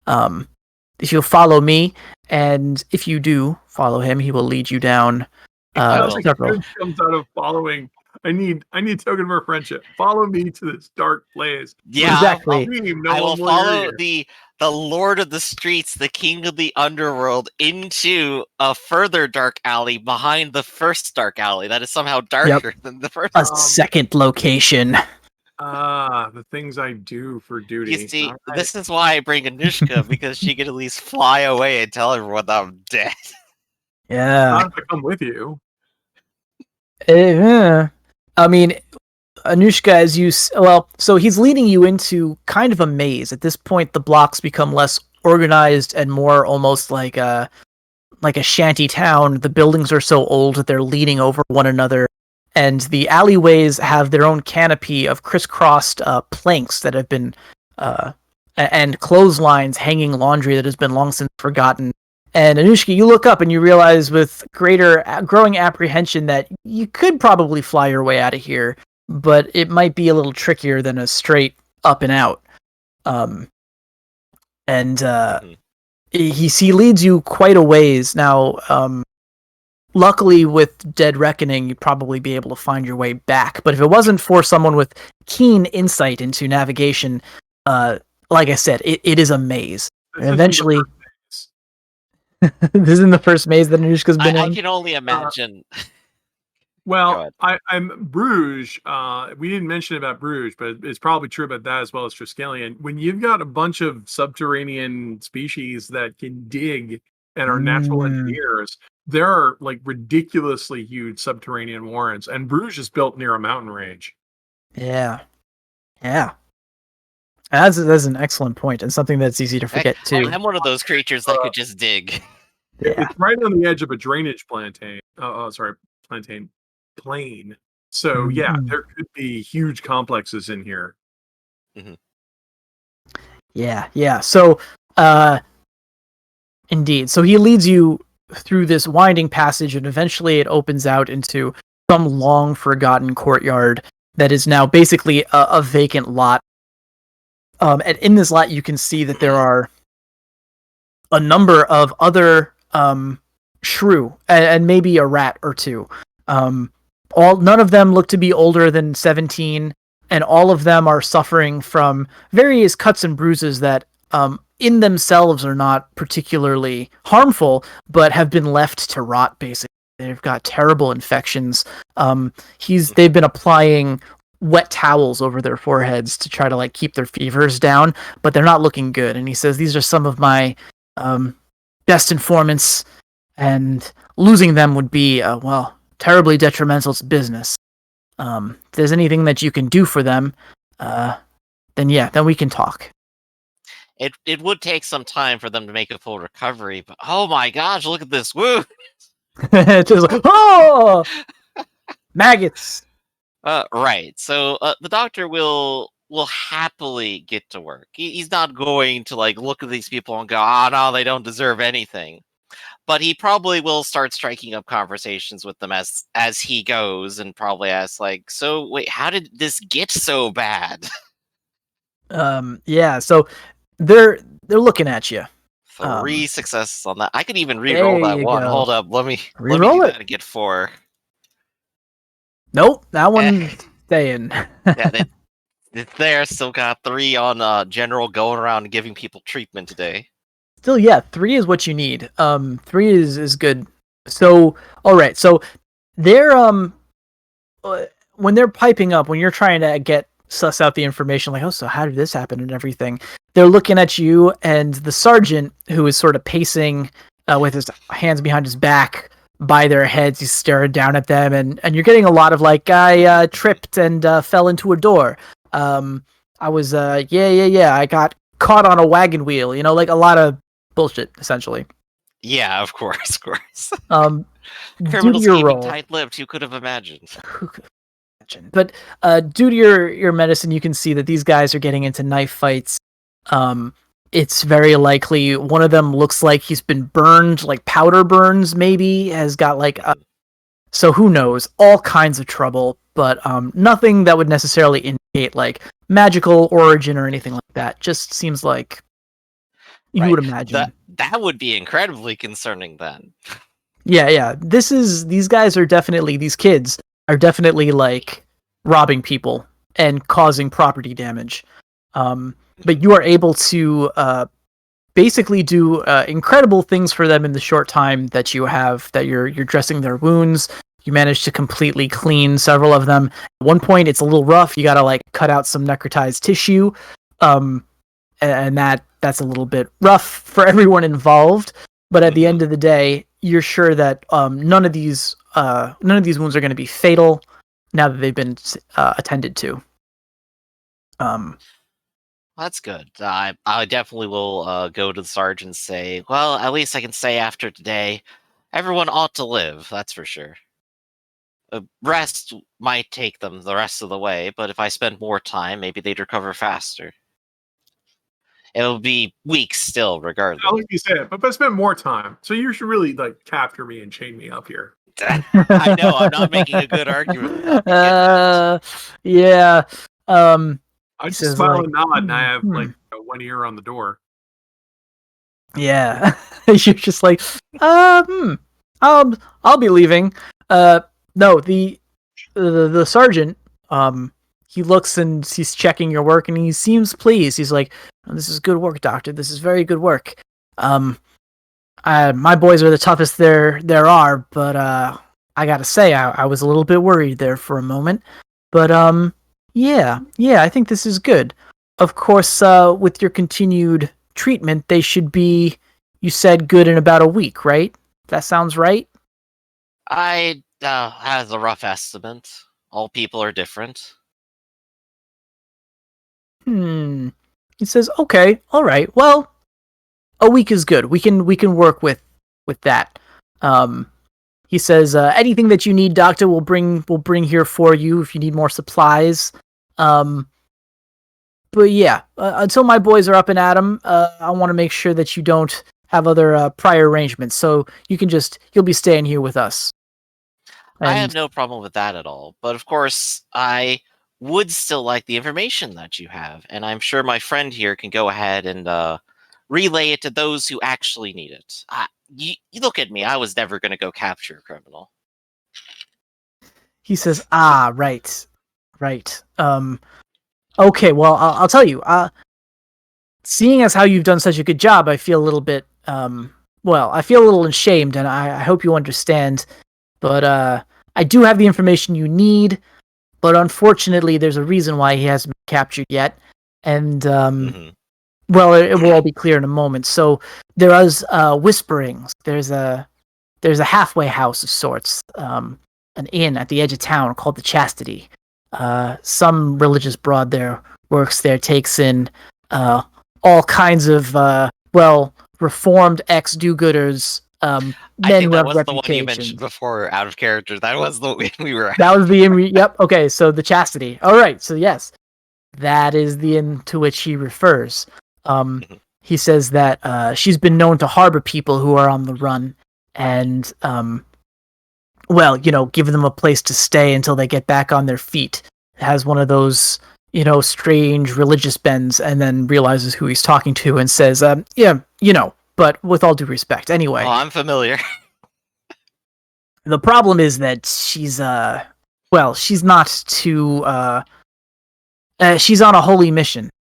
If you'll follow me, and if you do follow him, he will lead you down several." Good comes out of following. I need token of our friendship. Follow me to this dark place. Yeah, exactly. I will follow the Lord of the Streets, the King of the Underworld, into a further dark alley behind the first dark alley that is somehow darker than the first. A second location. The things I do for duty. You see, this is why I bring Anushka, because she can at least fly away and tell everyone that I'm dead. Yeah. Not if I come with you. I mean, Anushka, so he's leading you into kind of a maze. At this point, the blocks become less organized and more almost like a shanty town. The buildings are so old that they're leaning over one another, and the alleyways have their own canopy of crisscrossed planks that have been and clotheslines hanging laundry that has been long since forgotten. And Anushka, you look up and you realize with growing apprehension that you could probably fly your way out of here, but it might be a little trickier than a straight up and out. He leads you quite a ways. Now, luckily with Dead Reckoning, you'd probably be able to find your way back. But if it wasn't for someone with keen insight into navigation, like I said, it is a maze. And eventually... This isn't the first maze that Anushka's been I in. can only imagine. Well, I'm Bruges. We didn't mention about Bruges, but it's probably true about that as well as Triskellion. When you've got a bunch of subterranean species that can dig and are natural engineers, there are like ridiculously huge subterranean warrens, and Bruges is built near a mountain range. Yeah. That's an excellent point, and something that's easy to forget too. I'm one of those creatures that could just dig. Yeah. It's right on the edge of a drainage plantain. Plain. So yeah, there could be huge complexes in here. Yeah. So, indeed. So he leads you through this winding passage, and eventually it opens out into some long forgotten courtyard that is now basically a vacant lot. And in this lot, you can see that there are a number of other shrew and maybe a rat or two. None of them look to be older than 17, and all of them are suffering from various cuts and bruises that in themselves are not particularly harmful, but have been left to rot, basically. They've got terrible infections. They've been applying wet towels over their foreheads to try to like keep their fevers down, but they're not looking good. And he says, these are some of my best informants, and losing them would be, terribly detrimental to business. If there's anything that you can do for them, then we can talk. It would take some time for them to make a full recovery, but oh my gosh, look at this! Woo! Just like, oh, maggots. Right. So the doctor will happily get to work. He's not going to like look at these people and go, "Oh no, they don't deserve anything." But he probably will start striking up conversations with them as he goes, and probably ask like, "So wait, how did this get so bad?" Yeah. So they're looking at you. 3 successes on that. I could even re-roll that one. Go. Hold up, let me Re-roll do it. that and get 4. Nope, that one's staying. Yeah, it's there. Still got 3 on general going around and giving people treatment today. Still, yeah, 3 is what you need. 3 is good. So, all right. So they're when they're piping up, when you're trying to suss out the information, like, oh, so how did this happen and everything, they're looking at you, and the sergeant, who is sort of pacing with his hands behind his back by their heads, he's staring down at them, and you're getting a lot of like, I tripped and fell into a door. I was I got caught on a wagon wheel, like a lot of bullshit, essentially. Yeah, of course. due Criminals to your keeping role, tight-lipped. Who could have imagined? but due to your medicine, you can see that these guys are getting into knife fights. It's very likely one of them looks like he's been burned, like powder burns, maybe has got like so who knows, all kinds of trouble, but nothing that would necessarily indicate like magical origin or anything like that. Just seems like you would imagine. That would be incredibly concerning then. Yeah. These kids are definitely like robbing people and causing property damage. But you are able to basically do incredible things for them in the short time that you have, that you're dressing their wounds. You manage to completely clean several of them. At one point, it's a little rough. You got to like cut out some necrotized tissue, and that's a little bit rough for everyone involved. But at the end of the day, you're sure that none of these wounds are going to be fatal now that they've been attended to. That's good. I definitely will go to the sergeant and say, well, at least I can say after today, everyone ought to live, that's for sure. Rest might take them the rest of the way, but if I spend more time, maybe they'd recover faster. It'll be weeks still, regardless. Like you said, but if I spend more time, so you should really like capture me and chain me up here. I know, I'm not making a good argument. Yeah. I just smile and nod, and I have like one ear on the door. Yeah, you're just like, I'll be leaving. No, the sergeant, he looks and he's checking your work, and he seems pleased. He's like, oh, "This is good work, doctor. This is very good work. My boys are the toughest there are, but I gotta say, I was a little bit worried there for a moment. But yeah, I think this is good. Of course, with your continued treatment, they should be, you said, good in about a week, right? That sounds right. I has a rough estimate. All people are different. He says, "Okay, all right. Well, a week is good. We can work with that." He says, "Anything that you need, Doctor, we'll bring here for you if you need more supplies." But yeah, until my boys are up and at 'em, I want to make sure that you don't have other prior arrangements. So you'll be staying here with us. I have And no problem with that at all. But of course, I would still like the information that you have, and I'm sure my friend here can go ahead and relay it to those who actually need it. You look at me. I was never going to go capture a criminal. he says, "Ah, right, right. Okay. Well, I'll tell you. Seeing as how you've done such a good job, I feel a little bit, well, I feel a little ashamed, and I hope you understand. But I do have the information you need. But unfortunately, there's a reason why he hasn't been captured yet, and well, it will all be clear in a moment. So there is whisperings. There's a halfway house of sorts, an inn at the edge of town called the Chastity. Some religious broad there works there, takes in all kinds of reformed ex-do-gooders. I Men think who that have was the one you mentioned reputations. before, out of character. That was the one we were at. That was the inn. Yep. Okay. So the Chastity. All right. So yes, that is the inn to which he refers. He says that she's been known to harbor people who are on the run, and well, give them a place to stay until they get back on their feet. Has one of those, strange religious bends, and then realizes who he's talking to and says, yeah, but with all due respect. Anyway. Oh, I'm familiar. The problem is that she's she's not too she's on a holy mission.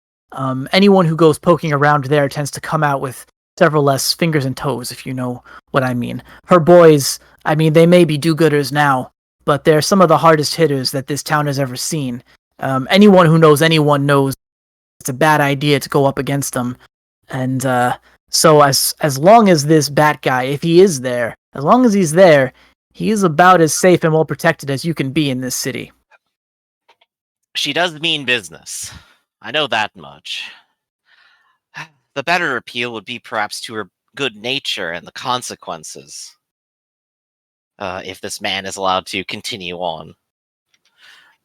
Anyone who goes poking around there tends to come out with several less fingers and toes, if you know what I mean. Her boys, they may be do-gooders now, but they're some of the hardest hitters that this town has ever seen. Anyone who knows anyone knows it's a bad idea to go up against them. And so as long as this bat guy, if he is there, as long as he's there, he is about as safe and well protected as you can be in this city. She does mean business. I know that much. The better appeal would be perhaps to her good nature and the consequences. If this man is allowed to continue on.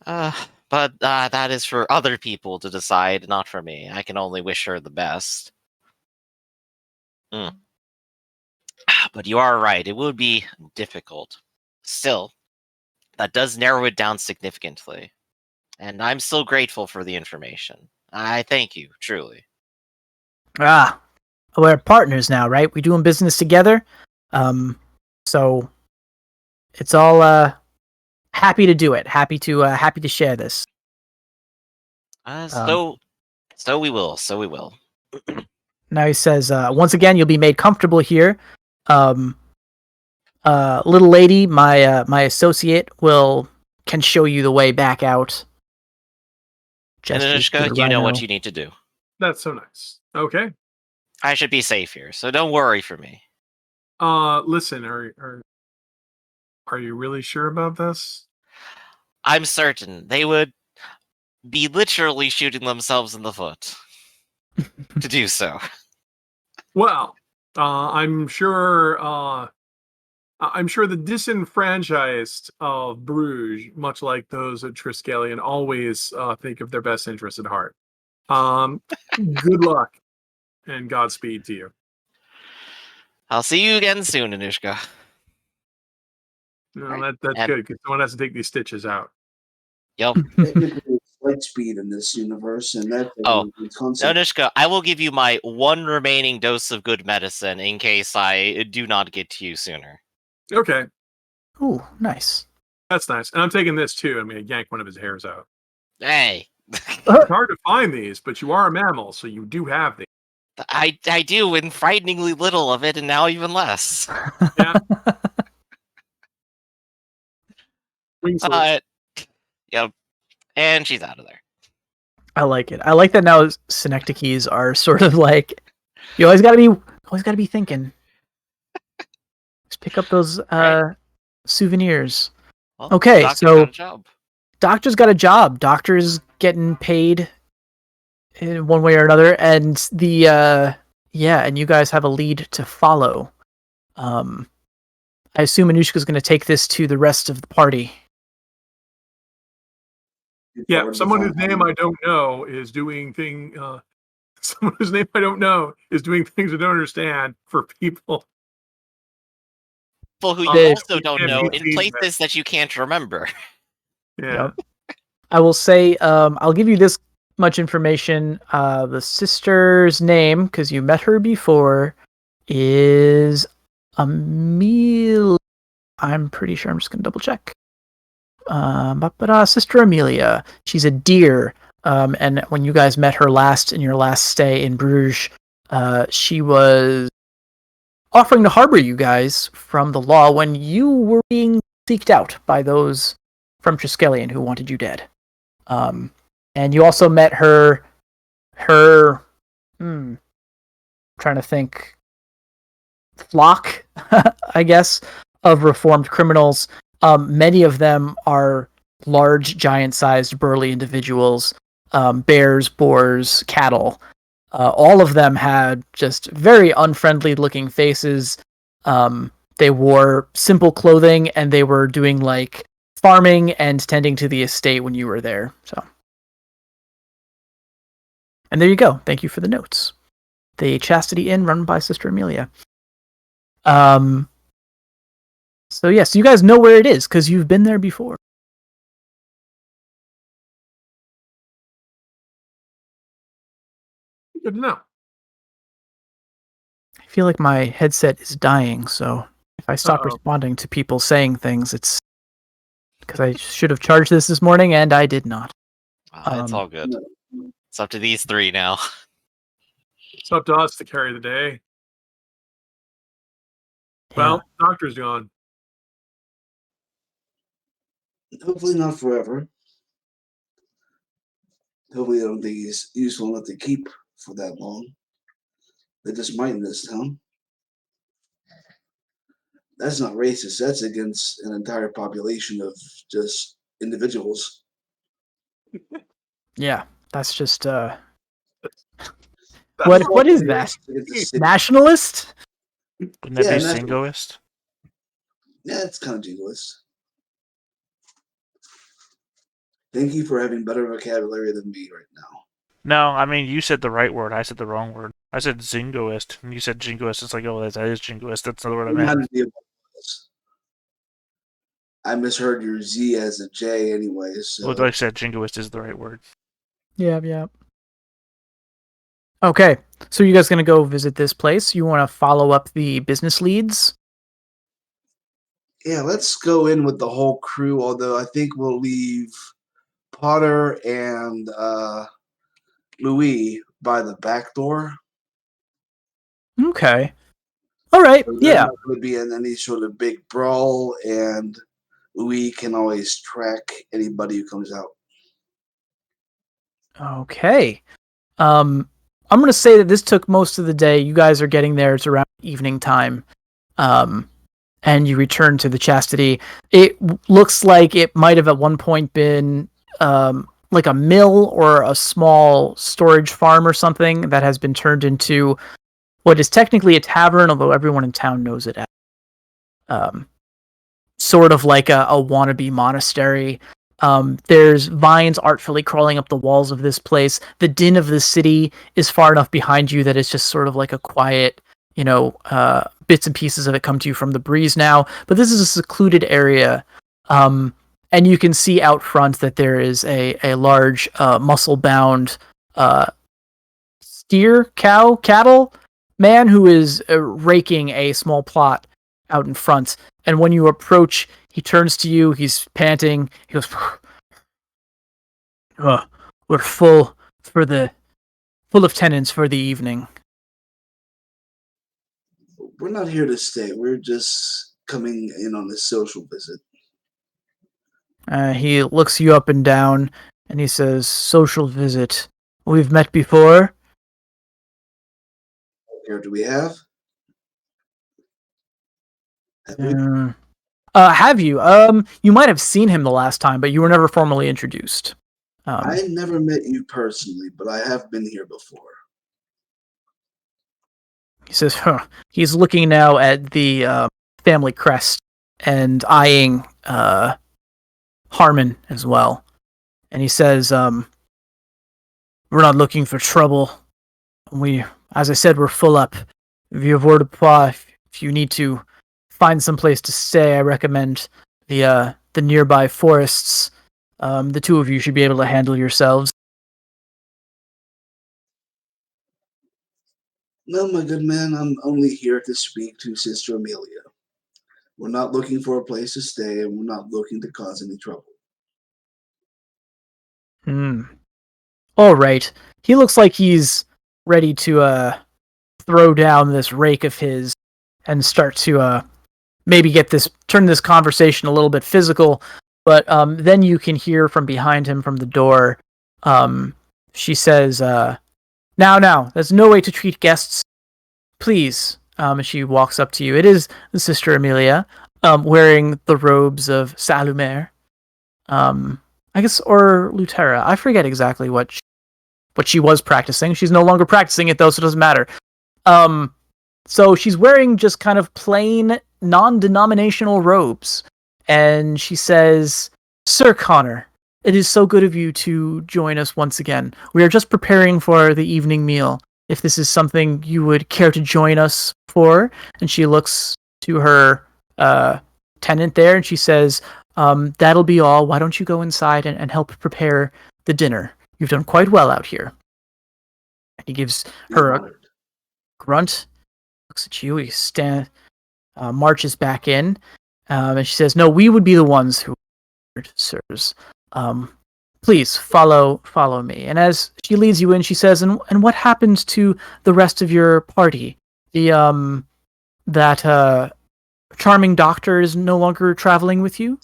But that is for other people to decide, not for me. I can only wish her the best. But you are right, it would be difficult. Still, that does narrow it down significantly. And I'm still grateful for the information. I thank you, truly. We're partners now, right? We're doing business together. So it's all happy to do it. Happy to share this. So we will. Now he says, once again, you'll be made comfortable here. Little lady, my associate can show you the way back out. And Anushka, you know what you need to do. That's so nice. Okay. I should be safe here, so don't worry for me. Listen, are you really sure about this? I'm certain they would be literally shooting themselves in the foot to do so. Well, I'm sure the disenfranchised of Bruges, much like those at Triskellion, always think of their best interests at heart. Good luck and Godspeed to you. I'll see you again soon, Anushka. No, that's good, because someone has to take these stitches out. Yep. Light speed in this universe, and that. No, Anushka, I will give you my one remaining dose of good medicine in case I do not get to you sooner. Okay. Ooh, nice. That's nice. And I'm taking this too. I'm going to yank one of his hairs out. Hey. It's hard to find these, but you are a mammal, so you do have these. I do, and frighteningly little of it, and now even less. Yeah. Wingslip. Yep. And she's out of there. I like it. I like that now synecdoches are sort of like you always gotta be thinking. Just pick up those Right. souvenirs. Well, Okay, Doctor's so got a job. Doctor's got a job. Doctor's getting paid in one way or another, and and you guys have a lead to follow. I assume Anushka's going to take this to the rest of the party. Yeah, someone whose name I don't know is doing thing. Someone whose name I don't know is doing things I don't understand for people. People who you They- also don't know in NPCs places that you can't remember. Yeah. Yep. I will say, I'll give you this much information. The sister's name, because you met her before, is Amelia. I'm pretty sure. I'm just gonna double check. Sister Amelia. She's a deer. And when you guys met her last in your last stay in Bruges, she was offering to harbor you guys from the law when you were being seeked out by those from Triskellion who wanted you dead. And you also met her trying to think, flock, I guess, of reformed criminals. Many of them are large, giant-sized, burly individuals, bears, boars, cattle. All of them had just very unfriendly-looking faces. They wore simple clothing, and they were doing like farming and tending to the estate when you were there. So, and there you go. Thank you for the notes. The Chastity Inn, run by Sister Amelia. So yes, you guys know where it is because you've been there before. Good to know. I feel like my headset is dying, so if I stop Uh-oh. responding to people saying things, it's because I should have charged this morning and I did not. It's all good. It's up to these three now. It's up to us to carry the day. Well, Doctor's gone. Hopefully not forever. Hopefully I don't think he's useful enough to keep for that long. They just might in this town. That's not racist. That's against an entire population of just individuals. Yeah, that's just That's what is that? Nationalist? Wouldn't that Yeah, be and that's- jingoist? Yeah, it's kind of jingoist. Thank you for having better vocabulary than me right now. No, I mean, you said the right word. I said the wrong word. I said zingoist, and you said jingoist. It's like, oh, that is jingoist. That's not the word I meant. I misheard your Z as a J anyway, so... Well, like I said, jingoist is the right word. Yeah. Okay, so you guys gonna go visit this place? You want to follow up the business leads? Yeah, let's go in with the whole crew, although I think we'll leave Potter and Louis by the back door. Okay. All right. So they're Yeah. not going to be in any sort of big brawl, and Louis can always track anybody who comes out. Okay. I'm gonna say that this took most of the day. You guys are getting there. It's around evening time. And you return to the Chastity. It looks like it might have at one point been like a mill or a small storage farm or something that has been turned into what is technically a tavern, although everyone in town knows it as sort of like a wannabe monastery. There's vines artfully crawling up the walls of this place. The din of the city is far enough behind you that it's just sort of like a quiet, bits and pieces of it come to you from the breeze now. But this is a secluded area. And you can see out front that there is a large muscle-bound cattle man who is raking a small plot out in front. And when you approach, he turns to you. He's panting. He goes, "We're full of tenants for the evening. We're not here to stay. We're just coming in on a social visit. He looks you up and down, and he says, "Social visit. We've met before." What character we have? Have we? Have you? You might have seen him the last time, but you were never formally introduced. I never met you personally, but I have been here before. He says, huh. He's looking now at the family crest and eyeing Harmon as well. And he says, we're not looking for trouble. As I said, we're full up. If you need to find some place to stay, I recommend the nearby forests. The two of you should be able to handle yourselves. No, my good man, I'm only here to speak to Sister Amelia. We're not looking for a place to stay, and we're not looking to cause any trouble. All right. He looks like he's ready to throw down this rake of his and start to maybe turn this conversation a little bit physical. But then you can hear from behind him from the door. She says, Now, there's no way to treat guests. Please." And she walks up to you. It is Sister Amelia, wearing the robes of Salumer. I guess, or Lutera. I forget exactly what she was practicing. She's no longer practicing it, though, so it doesn't matter. So she's wearing just kind of plain, non-denominational robes. And she says, "Sir Connor, it is so good of you to join us once again. We are just preparing for the evening meal. If this is something you would care to join us for." And she looks to her tenant there, and she says, "That'll be all. Why don't you go inside and help prepare the dinner? You've done quite well out here." And he gives her a grunt, looks at you, he marches back in, and she says, "No, we would be the ones who sirs. Please follow me." And as she leads you in, she says, and what happens to the rest of your party? That charming doctor is no longer traveling with you?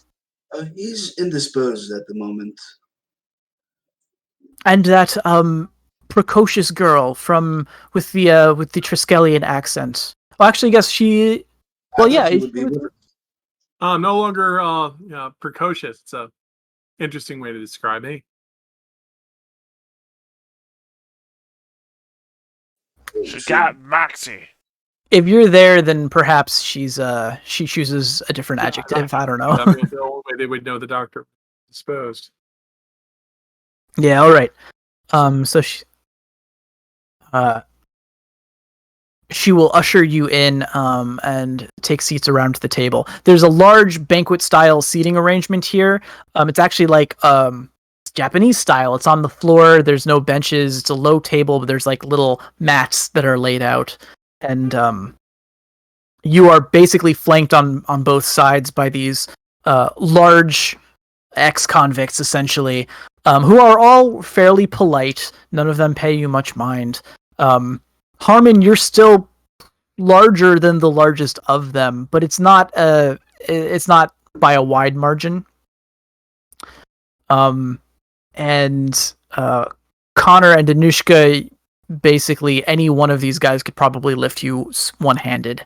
He's indisposed at the moment. And that precocious girl with the Triskellion accent. Well, actually, I guess she. Well, yeah. She would be with her. No longer precocious. It's a interesting way to describe me. She got Moxie. If you're there, then perhaps she chooses a different adjective. I don't know. I mean, the only way they would know the doctor disposed. Yeah. All right. So she will usher you in and take seats around the table. There's a large banquet style seating arrangement here. It's actually like Japanese style. It's on the floor. There's no benches. It's a low table, but there's like little mats that are laid out. And you are basically flanked on both sides by these large ex-convicts, essentially, who are all fairly polite. None of them pay you much mind. Harmon, you're still larger than the largest of them, but it's not by a wide margin. And Connor and Danushka, basically any one of these guys could probably lift you one-handed.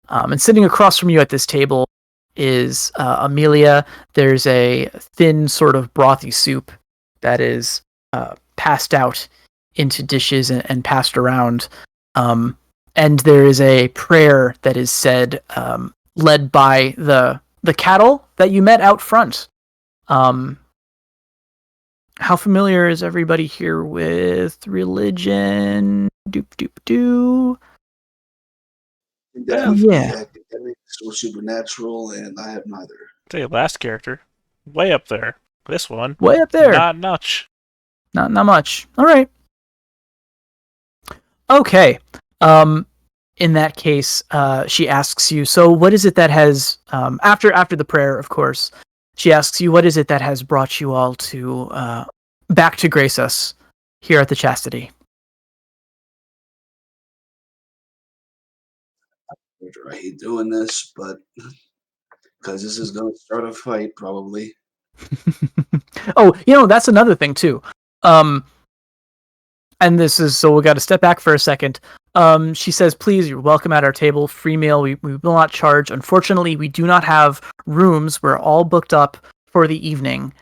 And sitting across from you at this table is Amelia. There's a thin sort of brothy soup that is passed out into dishes and passed around. And there is a prayer that is said, led by the cattle that you met out front. How familiar is everybody here with religion? Doop. Yeah. Academics or supernatural, and I have neither. Tell you, last character, way up there. This one, Way up there. not much. Not much. All right. Okay. In that case, she asks you, so what is it that has, after the prayer, of course, she asks you, what is it that has brought you all to, back to grace us here at the Chastity? I hate doing this, but because this is going to start a fight, probably. Oh, that's another thing too. And this is, so we got to step back for a second. She says, please, you're welcome at our table. Free meal, we will not charge. Unfortunately, we do not have rooms. We're all booked up for the evening.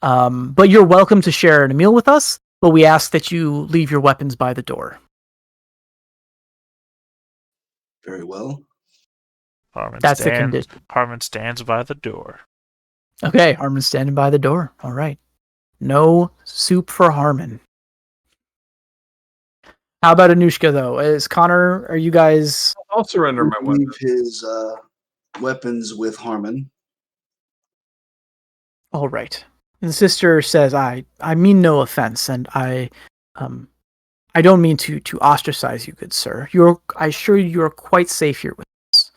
But you're welcome to share a meal with us, but we ask that you leave your weapons by the door. Very well. That's the condition. Harmon stands by the door. Okay, Harmon's standing by the door. All right. No soup for Harmon. How about Anushka, though? Are you guys... I'll surrender my weapon. Leave his weapons with Harmon. All right. And the sister says, I mean no offense, and I don't mean to ostracize you, good sir. I assure you you're quite safe here with us.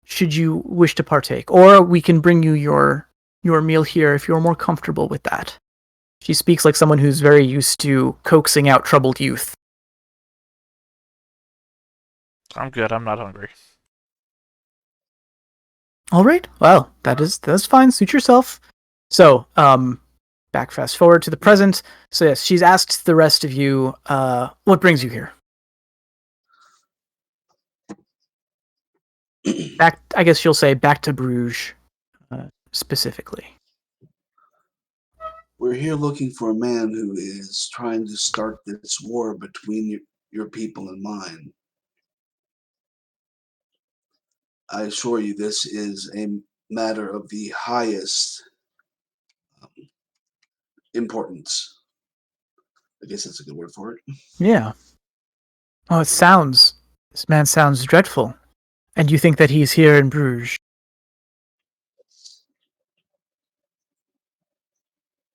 Should you wish to partake, or we can bring you your meal here if you're more comfortable with that. She speaks like someone who's very used to coaxing out troubled youth. I'm good. I'm not hungry. All right. Well, that's fine. Suit yourself. So, fast forward to the present. So yes, she's asked the rest of you, what brings you here? Back, I guess you'll say back to Bruges, specifically. We're here looking for a man who is trying to start this war between your people and mine. I assure you this is a matter of the highest importance. I guess that's a good word for it. Yeah. Oh, this man sounds dreadful. And you think that he's here in Bruges?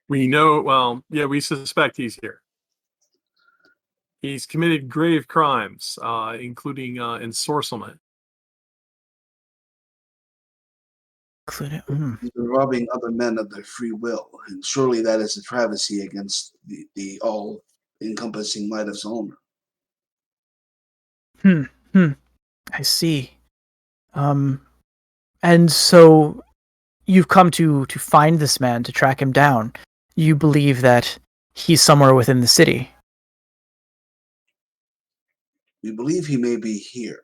We know, we suspect he's here. He's committed grave crimes, including ensorcelment. He's been robbing other men of their free will, and surely that is a travesty against the all-encompassing light of Solomon. I see. And so you've come to find this man, to track him down. You believe that he's somewhere within the city. We believe he may be here.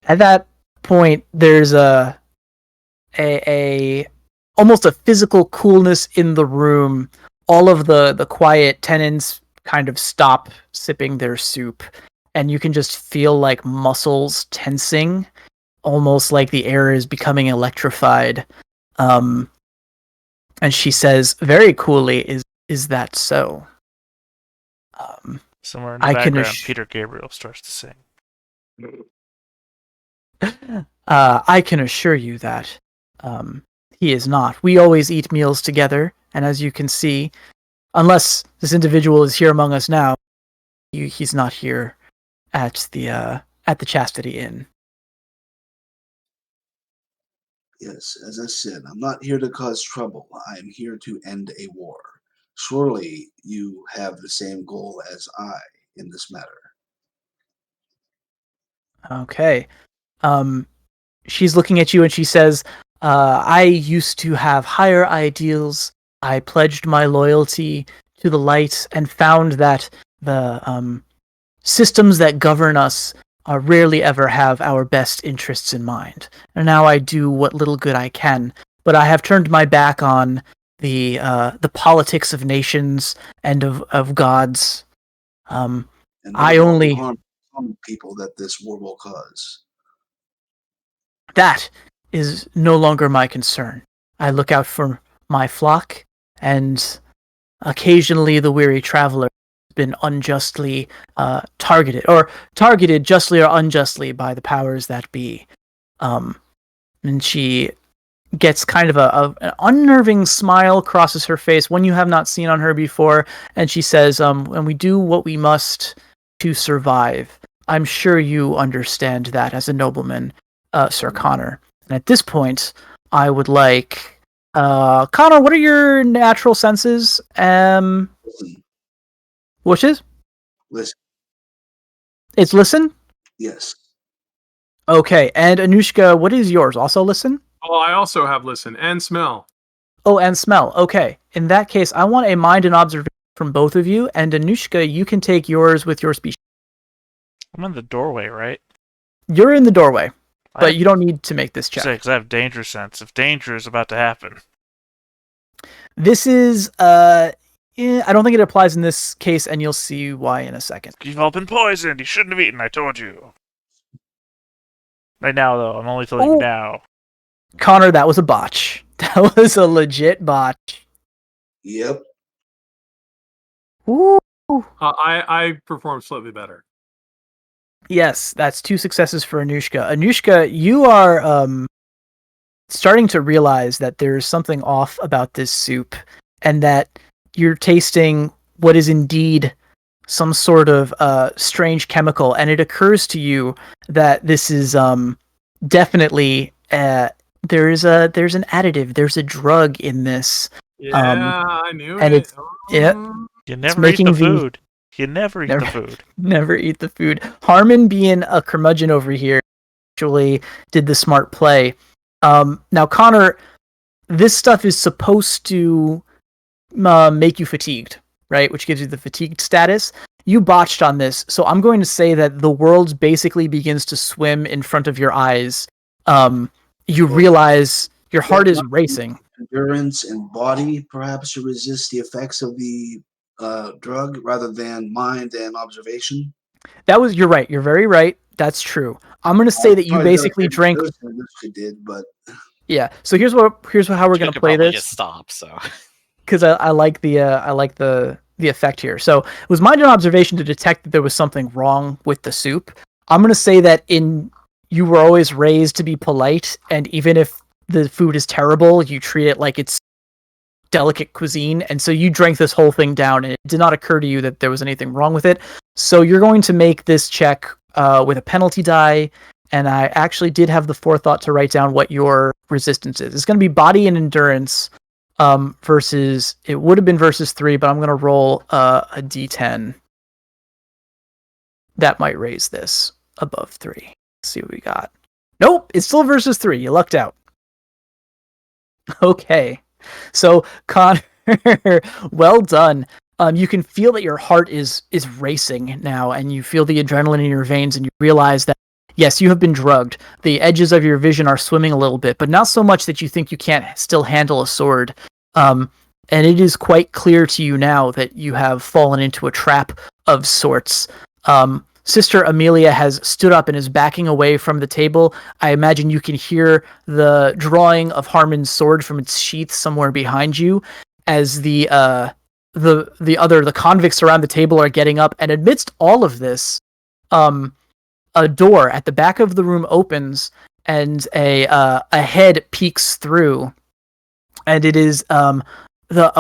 At that point, there's a almost a physical coolness in the room. All of the quiet tenants kind of stop sipping their soup, and you can just feel like muscles tensing, almost like the air is becoming electrified. And she says very coolly, "Is that so?" Somewhere in the background, Peter Gabriel starts to sing. I can assure you that he is not. We always eat meals together, and as you can see, unless this individual is here among us now, he's not here at the Chastity Inn. Yes, as I said, I'm not here to cause trouble. I am here to end a war. Surely you have the same goal as I in this matter. Okay. She's looking at you and she says, I used to have higher ideals. I pledged my loyalty to the light and found that the systems that govern us rarely ever have our best interests in mind. And now I do what little good I can, but I have turned my back on the politics of nations and of gods. And I only harm people that this war will cause. That is no longer my concern. I look out for my flock, and occasionally the weary traveler has been unjustly targeted justly or unjustly by the powers that be. And she gets kind of an unnerving smile crosses her face, one you have not seen on her before, and she says, and we do what we must to survive. I'm sure you understand that as a nobleman, Sir Connor. And at this point, I would like... Connor, what are your natural senses? Listen. Which is? Listen. It's listen? Yes. Okay, and Anushka, what is yours? Also listen? Oh, I also have listen and smell. Oh, and smell. Okay. In that case, I want a mind and observation from both of you, and Anushka, you can take yours with your speech. I'm in the doorway, right? You're in the doorway, but you don't need to make this check. Because I have danger sense. If danger is about to happen. This is, I don't think it applies in this case, and you'll see why in a second. You've all been poisoned. You shouldn't have eaten. I told you. Right now, though. I'm only telling you now. Connor, that was a botch. That was a legit botch. Yep. Ooh. I performed slightly better. Yes, that's 2 successes for Anushka. Anushka, you are starting to realize that there's something off about this soup, and that you're tasting what is indeed some sort of strange chemical, and it occurs to you that this is definitely there's an additive, there's a drug in this. Yeah, I knew and it. You never eat the food. You never eat the food. Never eat the food. Harmon, being a curmudgeon over here, actually did the smart play. Now, Connor, this stuff is supposed to make you fatigued, right? Which gives you the fatigued status. You botched on this, so I'm going to say that the world basically begins to swim in front of your eyes. You realize your heart is racing. Endurance and body, perhaps, to resist the effects of the drug rather than mind and observation. You're right. You're very right. That's true. I'm going to say that you basically drank. Did, but yeah. So here's how we're going to play this. Just stop. So because I like the effect here. So it was mind and observation to detect that there was something wrong with the soup. I'm going to say that you were always raised to be polite, and even if the food is terrible, you treat it like it's delicate cuisine, and so you drank this whole thing down, and it did not occur to you that there was anything wrong with it. So you're going to make this check with a penalty die, and I actually did have the forethought to write down what your resistance is. It's going to be body and endurance versus, it would have been versus 3, but I'm going to roll a d10. That might raise this above 3. Let's see what we got. Nope, it's still versus 3. You lucked out. Okay. So, Connor, well done. You can feel that your heart is racing now, and you feel the adrenaline in your veins, and you realize that, yes, you have been drugged. The edges of your vision are swimming a little bit, but not so much that you think you can't still handle a sword. And it is quite clear to you now that you have fallen into a trap of sorts. Sister Amelia has stood up and is backing away from the table. I imagine you can hear the drawing of Harmon's sword from its sheath somewhere behind you, as the convicts around the table are getting up. And amidst all of this, a door at the back of the room opens, and a head peeks through, and it is a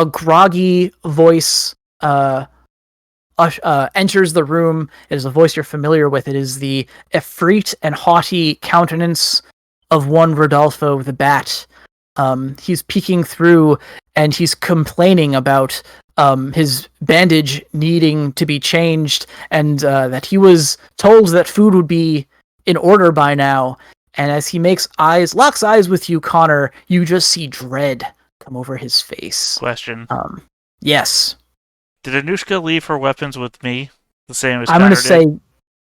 groggy voice enters the room. It is a voice you're familiar with. It is the effete and haughty countenance of one Rodolfo the Bat. He's peeking through, and he's complaining about his bandage needing to be changed, and that he was told that food would be in order by now. And as he locks eyes with you, Connor, you just see dread come over his face. Question. Yes. Did Anushka leave her weapons with me? The same as I'm going to Connor did? say,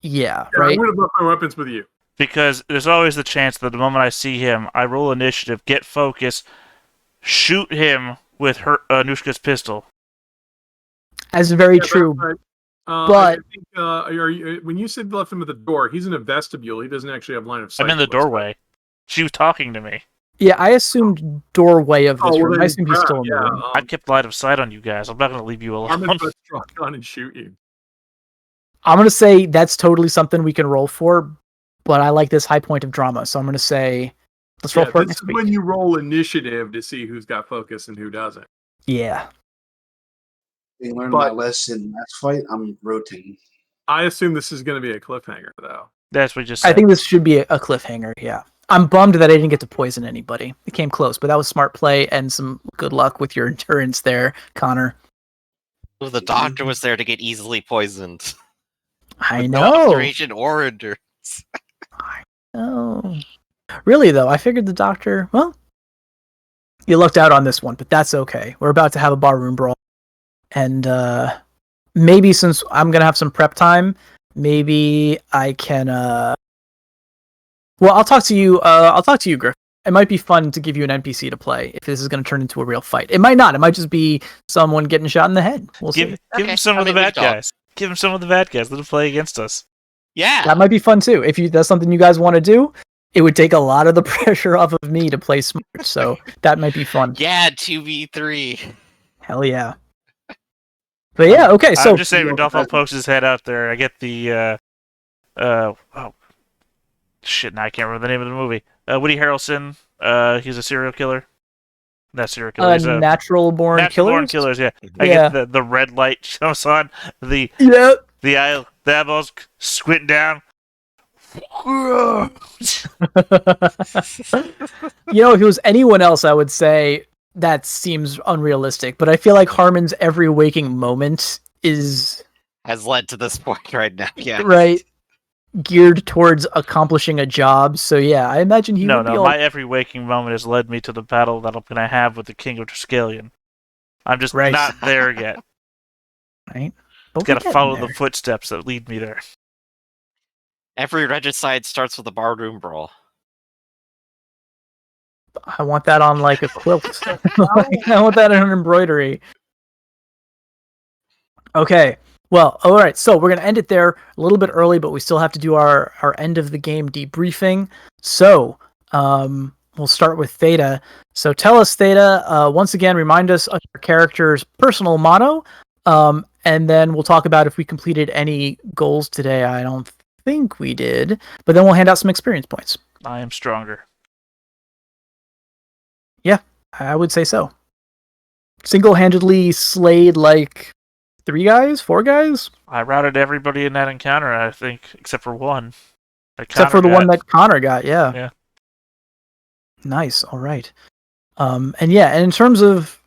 yeah, I right? would have left my weapons with you. Because there's always the chance that the moment I see him, I roll initiative, get focus, shoot him with Anushka's pistol. That's very true. But I think, when you said left him at the door, he's in a vestibule. He doesn't actually have line of sight. I'm in the doorway. She was talking to me. Yeah, I assumed doorway of this room. I assumed he's still in the room. I kept line of sight on you guys. I'm not going to leave you alone. I'm going to draw a gun and shoot you. I'm going to say that's totally something we can roll for, but I like this high point of drama, so I'm going to say let's roll for it next week. When you roll initiative to see who's got focus and who doesn't. Yeah. They learned my lesson last fight. I'm rotating. I assume this is going to be a cliffhanger, though. That's what you just said. I think this should be a cliffhanger, yeah. I'm bummed that I didn't get to poison anybody. It came close, but that was smart play and some good luck with your endurance there, Connor. The doctor was there to get easily poisoned. I with know. no observation or endurance. Oh, really though? I figured the doctor. Well, you lucked out on this one, but that's okay. We're about to have a barroom brawl, and maybe since I'm gonna have some prep time, maybe I can. Well, I'll talk to you. I'll talk to you, Griff. It might be fun to give you an NPC to play if this is going to turn into a real fight. It might not. It might just be someone getting shot in the head. We'll see. Give him some of the bad guys. Give him some of the bad guys. Let him play against us. Yeah, That might be fun too. If that's something you guys want to do, it would take a lot of the pressure off of me to play smart. So that might be fun. Yeah, 2v3. Hell yeah. But yeah, okay. So I'm just saying, Rodolfo pokes his head out there. I get the shit. Now I can't remember the name of the movie. Woody Harrelson. He's a serial killer. Not serial killer. He's a natural born killers. killers. Yeah. Yeah. I get the red light shows on the Yep. the eyeballs squint down. You know, if it was anyone else, I would say that seems unrealistic. But I feel like Harmon's every waking moment is Has led to this point right now. Yeah. right geared towards accomplishing a job. So yeah, I imagine he would be My every waking moment has led me to the battle that I'm going to have with the King of Triskellion. I'm just Right. not there yet. right. But Got we're to follow getting the footsteps that lead me there. Every regicide starts with a barroom brawl. there. I want that on like a quilt. I want that in an embroidery. Okay. Well, all right. So we're gonna end it there a little bit early, but we still have to do our end of the game debriefing. So we'll start with Theta. So tell us, Theta. Once again, remind us of your character's personal motto, and then we'll talk about if we completed any goals today. I don't think we did, but then we'll hand out some experience points. I am stronger. I would say so. Single-handedly slayed like 4 guys? I routed everybody in that encounter, I think, except for one. Except for the one that Connor got, yeah. Yeah. Nice, all right. And in terms of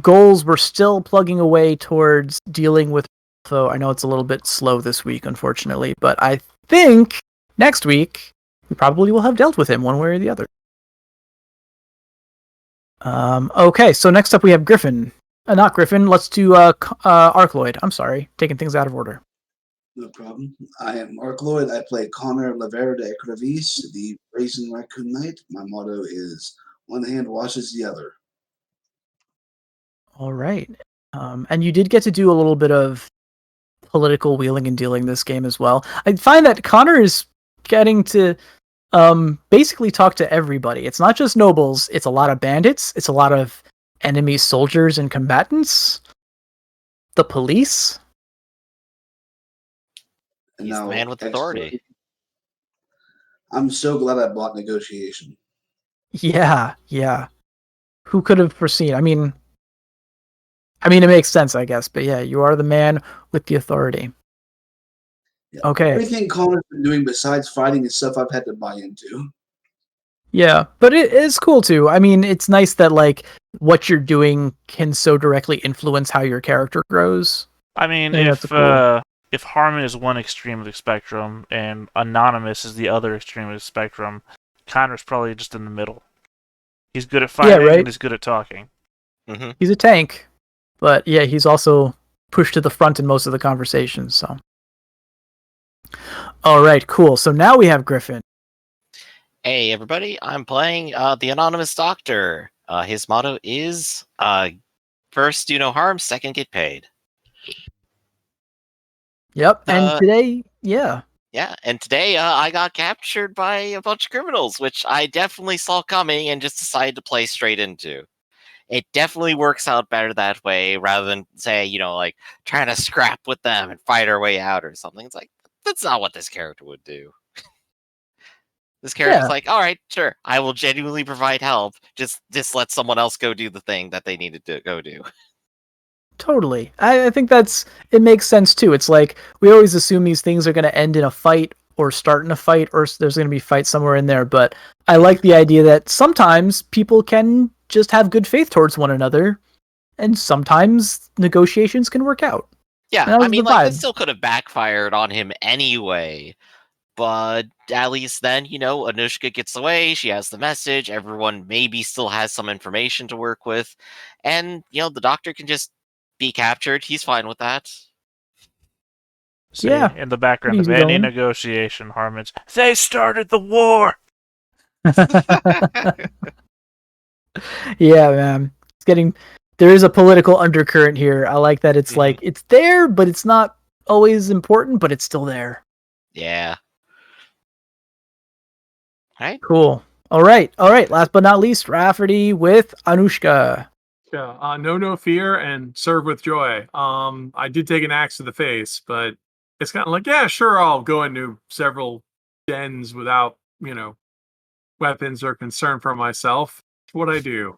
goals, we're still plugging away towards dealing with foe. I know it's a little bit slow this week, unfortunately, but I think next week we probably will have dealt with him one way or the other. Okay, so next up we have Griffin. Not Griffin, let's do Arcloid. I'm sorry, taking things out of order. No problem. I am Arcloid. I play Connor Lavera de Crevis, the Brazen Raccoon Knight. My motto is one hand washes the other. All right. And you did get to do a little bit of political wheeling and dealing this game as well. I find that Connor is getting to basically talk to everybody. It's not just nobles, it's a lot of bandits, it's a lot of enemy soldiers and combatants, the police. And He's the now, man with authority. I'm so glad I bought negotiation. Yeah. Who could have foreseen? I mean, it makes sense, I guess, but yeah, you are the man with the authority. Yeah. Okay. Everything Connor's been doing besides fighting is stuff I've had to buy into. Yeah, but it is cool too. I mean, it's nice that like what you're doing can so directly influence how your character grows. I mean, Yeah, if Harmon is one extreme of the spectrum and Anonymous is the other extreme of the spectrum, Connor's probably just in the middle. He's good at fighting and he's good at talking. Mm-hmm. He's a tank, but yeah, he's also pushed to the front in most of the conversations. So, all right, cool. So now we have Griffin. Hey, everybody. I'm playing the Anonymous Doctor. His motto is first, do no harm, second, get paid. Yep, and today, Yeah, and today I got captured by a bunch of criminals, which I definitely saw coming and just decided to play straight into. It definitely works out better that way rather than, say, like trying to scrap with them and fight our way out or something. It's like, that's not what this character would do. This character's like, all right, sure, I will genuinely provide help. Just let someone else go do the thing that they needed to go do. totally. I think it makes sense too. It's like we always assume these things are going to end in a fight or start in a fight or there's going to be fight somewhere in there. But I like the idea that sometimes people can just have good faith towards one another and sometimes negotiations can work out. Yeah, that I was mean, the like, that vibe. still could have backfired on him anyway. But at least then, Anushka gets away, she has the message, everyone maybe still has some information to work with, and, the doctor can just be captured. He's fine with that. See, Yeah, in the background of easy any going. negotiation, Harmon's, they started the war! Yeah, man. There is a political undercurrent here. I like that it's like, it's there, but it's not always important, but it's still there. Yeah. Right? Cool. All right. Last but not least, Rafferty with Anushka. Yeah, no fear and serve with joy. I did take an axe to the face, but it's kind of like, yeah, sure, I'll go into several dens without, weapons or concern for myself. It's what I do.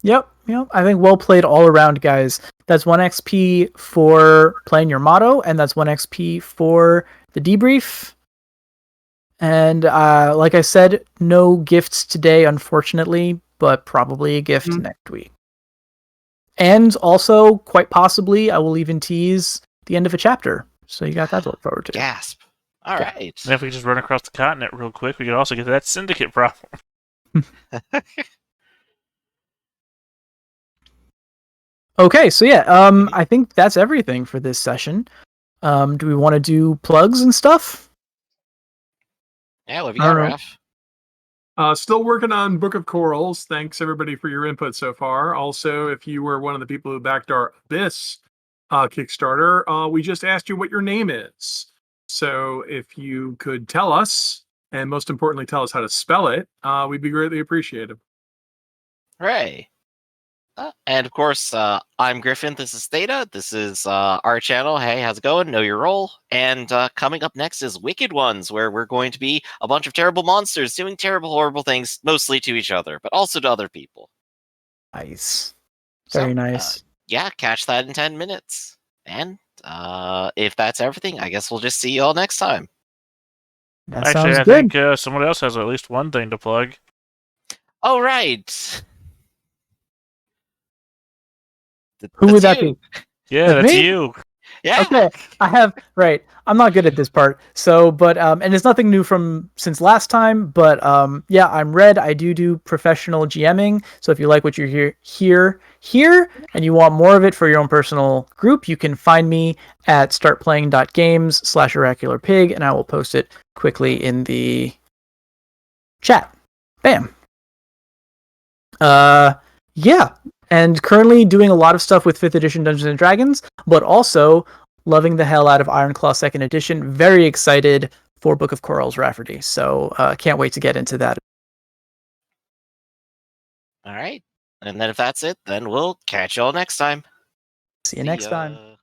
Yep. I think well played all around, guys. That's 1 XP for playing your motto, and that's 1 XP for the debrief. And like I said, no gifts today, unfortunately, but probably a gift next week. And also, quite possibly, I will even tease the end of a chapter. So you got that to look forward to. Gasp. All right. And if we just run across the continent real quick, we could also get to that syndicate problem. Okay, so yeah, I think that's everything for this session. Do we want to do plugs and stuff? Yeah, what have you got, Raph? Still working on Book of Corals. Thanks everybody for your input so far. Also, if you were one of the people who backed our Abyss Kickstarter, we just asked you what your name is. So if you could tell us, and most importantly, tell us how to spell it, we'd be greatly appreciated. Hooray. And of course, I'm Griffin. This is Theta. This is our channel. Hey, how's it going? Know your role. And coming up next is Wicked Ones, where we're going to be a bunch of terrible monsters doing terrible, horrible things, mostly to each other, but also to other people. Nice. Very nice. Yeah, catch that in 10 minutes. And if that's everything, I guess we'll just see you all next time. That Actually, sounds I good. think someone else has at least one thing to plug. Oh, right. Who would that you. be? Yeah, that's me? you. Yeah. Okay, I'm not good at this part. So, but and it's nothing new from since last time. But yeah, I'm Red. I do professional GMing. So if you like what you hear here, and you want more of it for your own personal group, you can find me at startplaying.games/oracularpig, and I will post it quickly in the chat. Bam. Yeah. And currently doing a lot of stuff with 5th edition Dungeons and Dragons, but also loving the hell out of Ironclaw 2nd edition. Very excited for Book of Corals Rafferty. So can't wait to get into that. All right. And then if that's it, then we'll catch y'all next time. See you next time.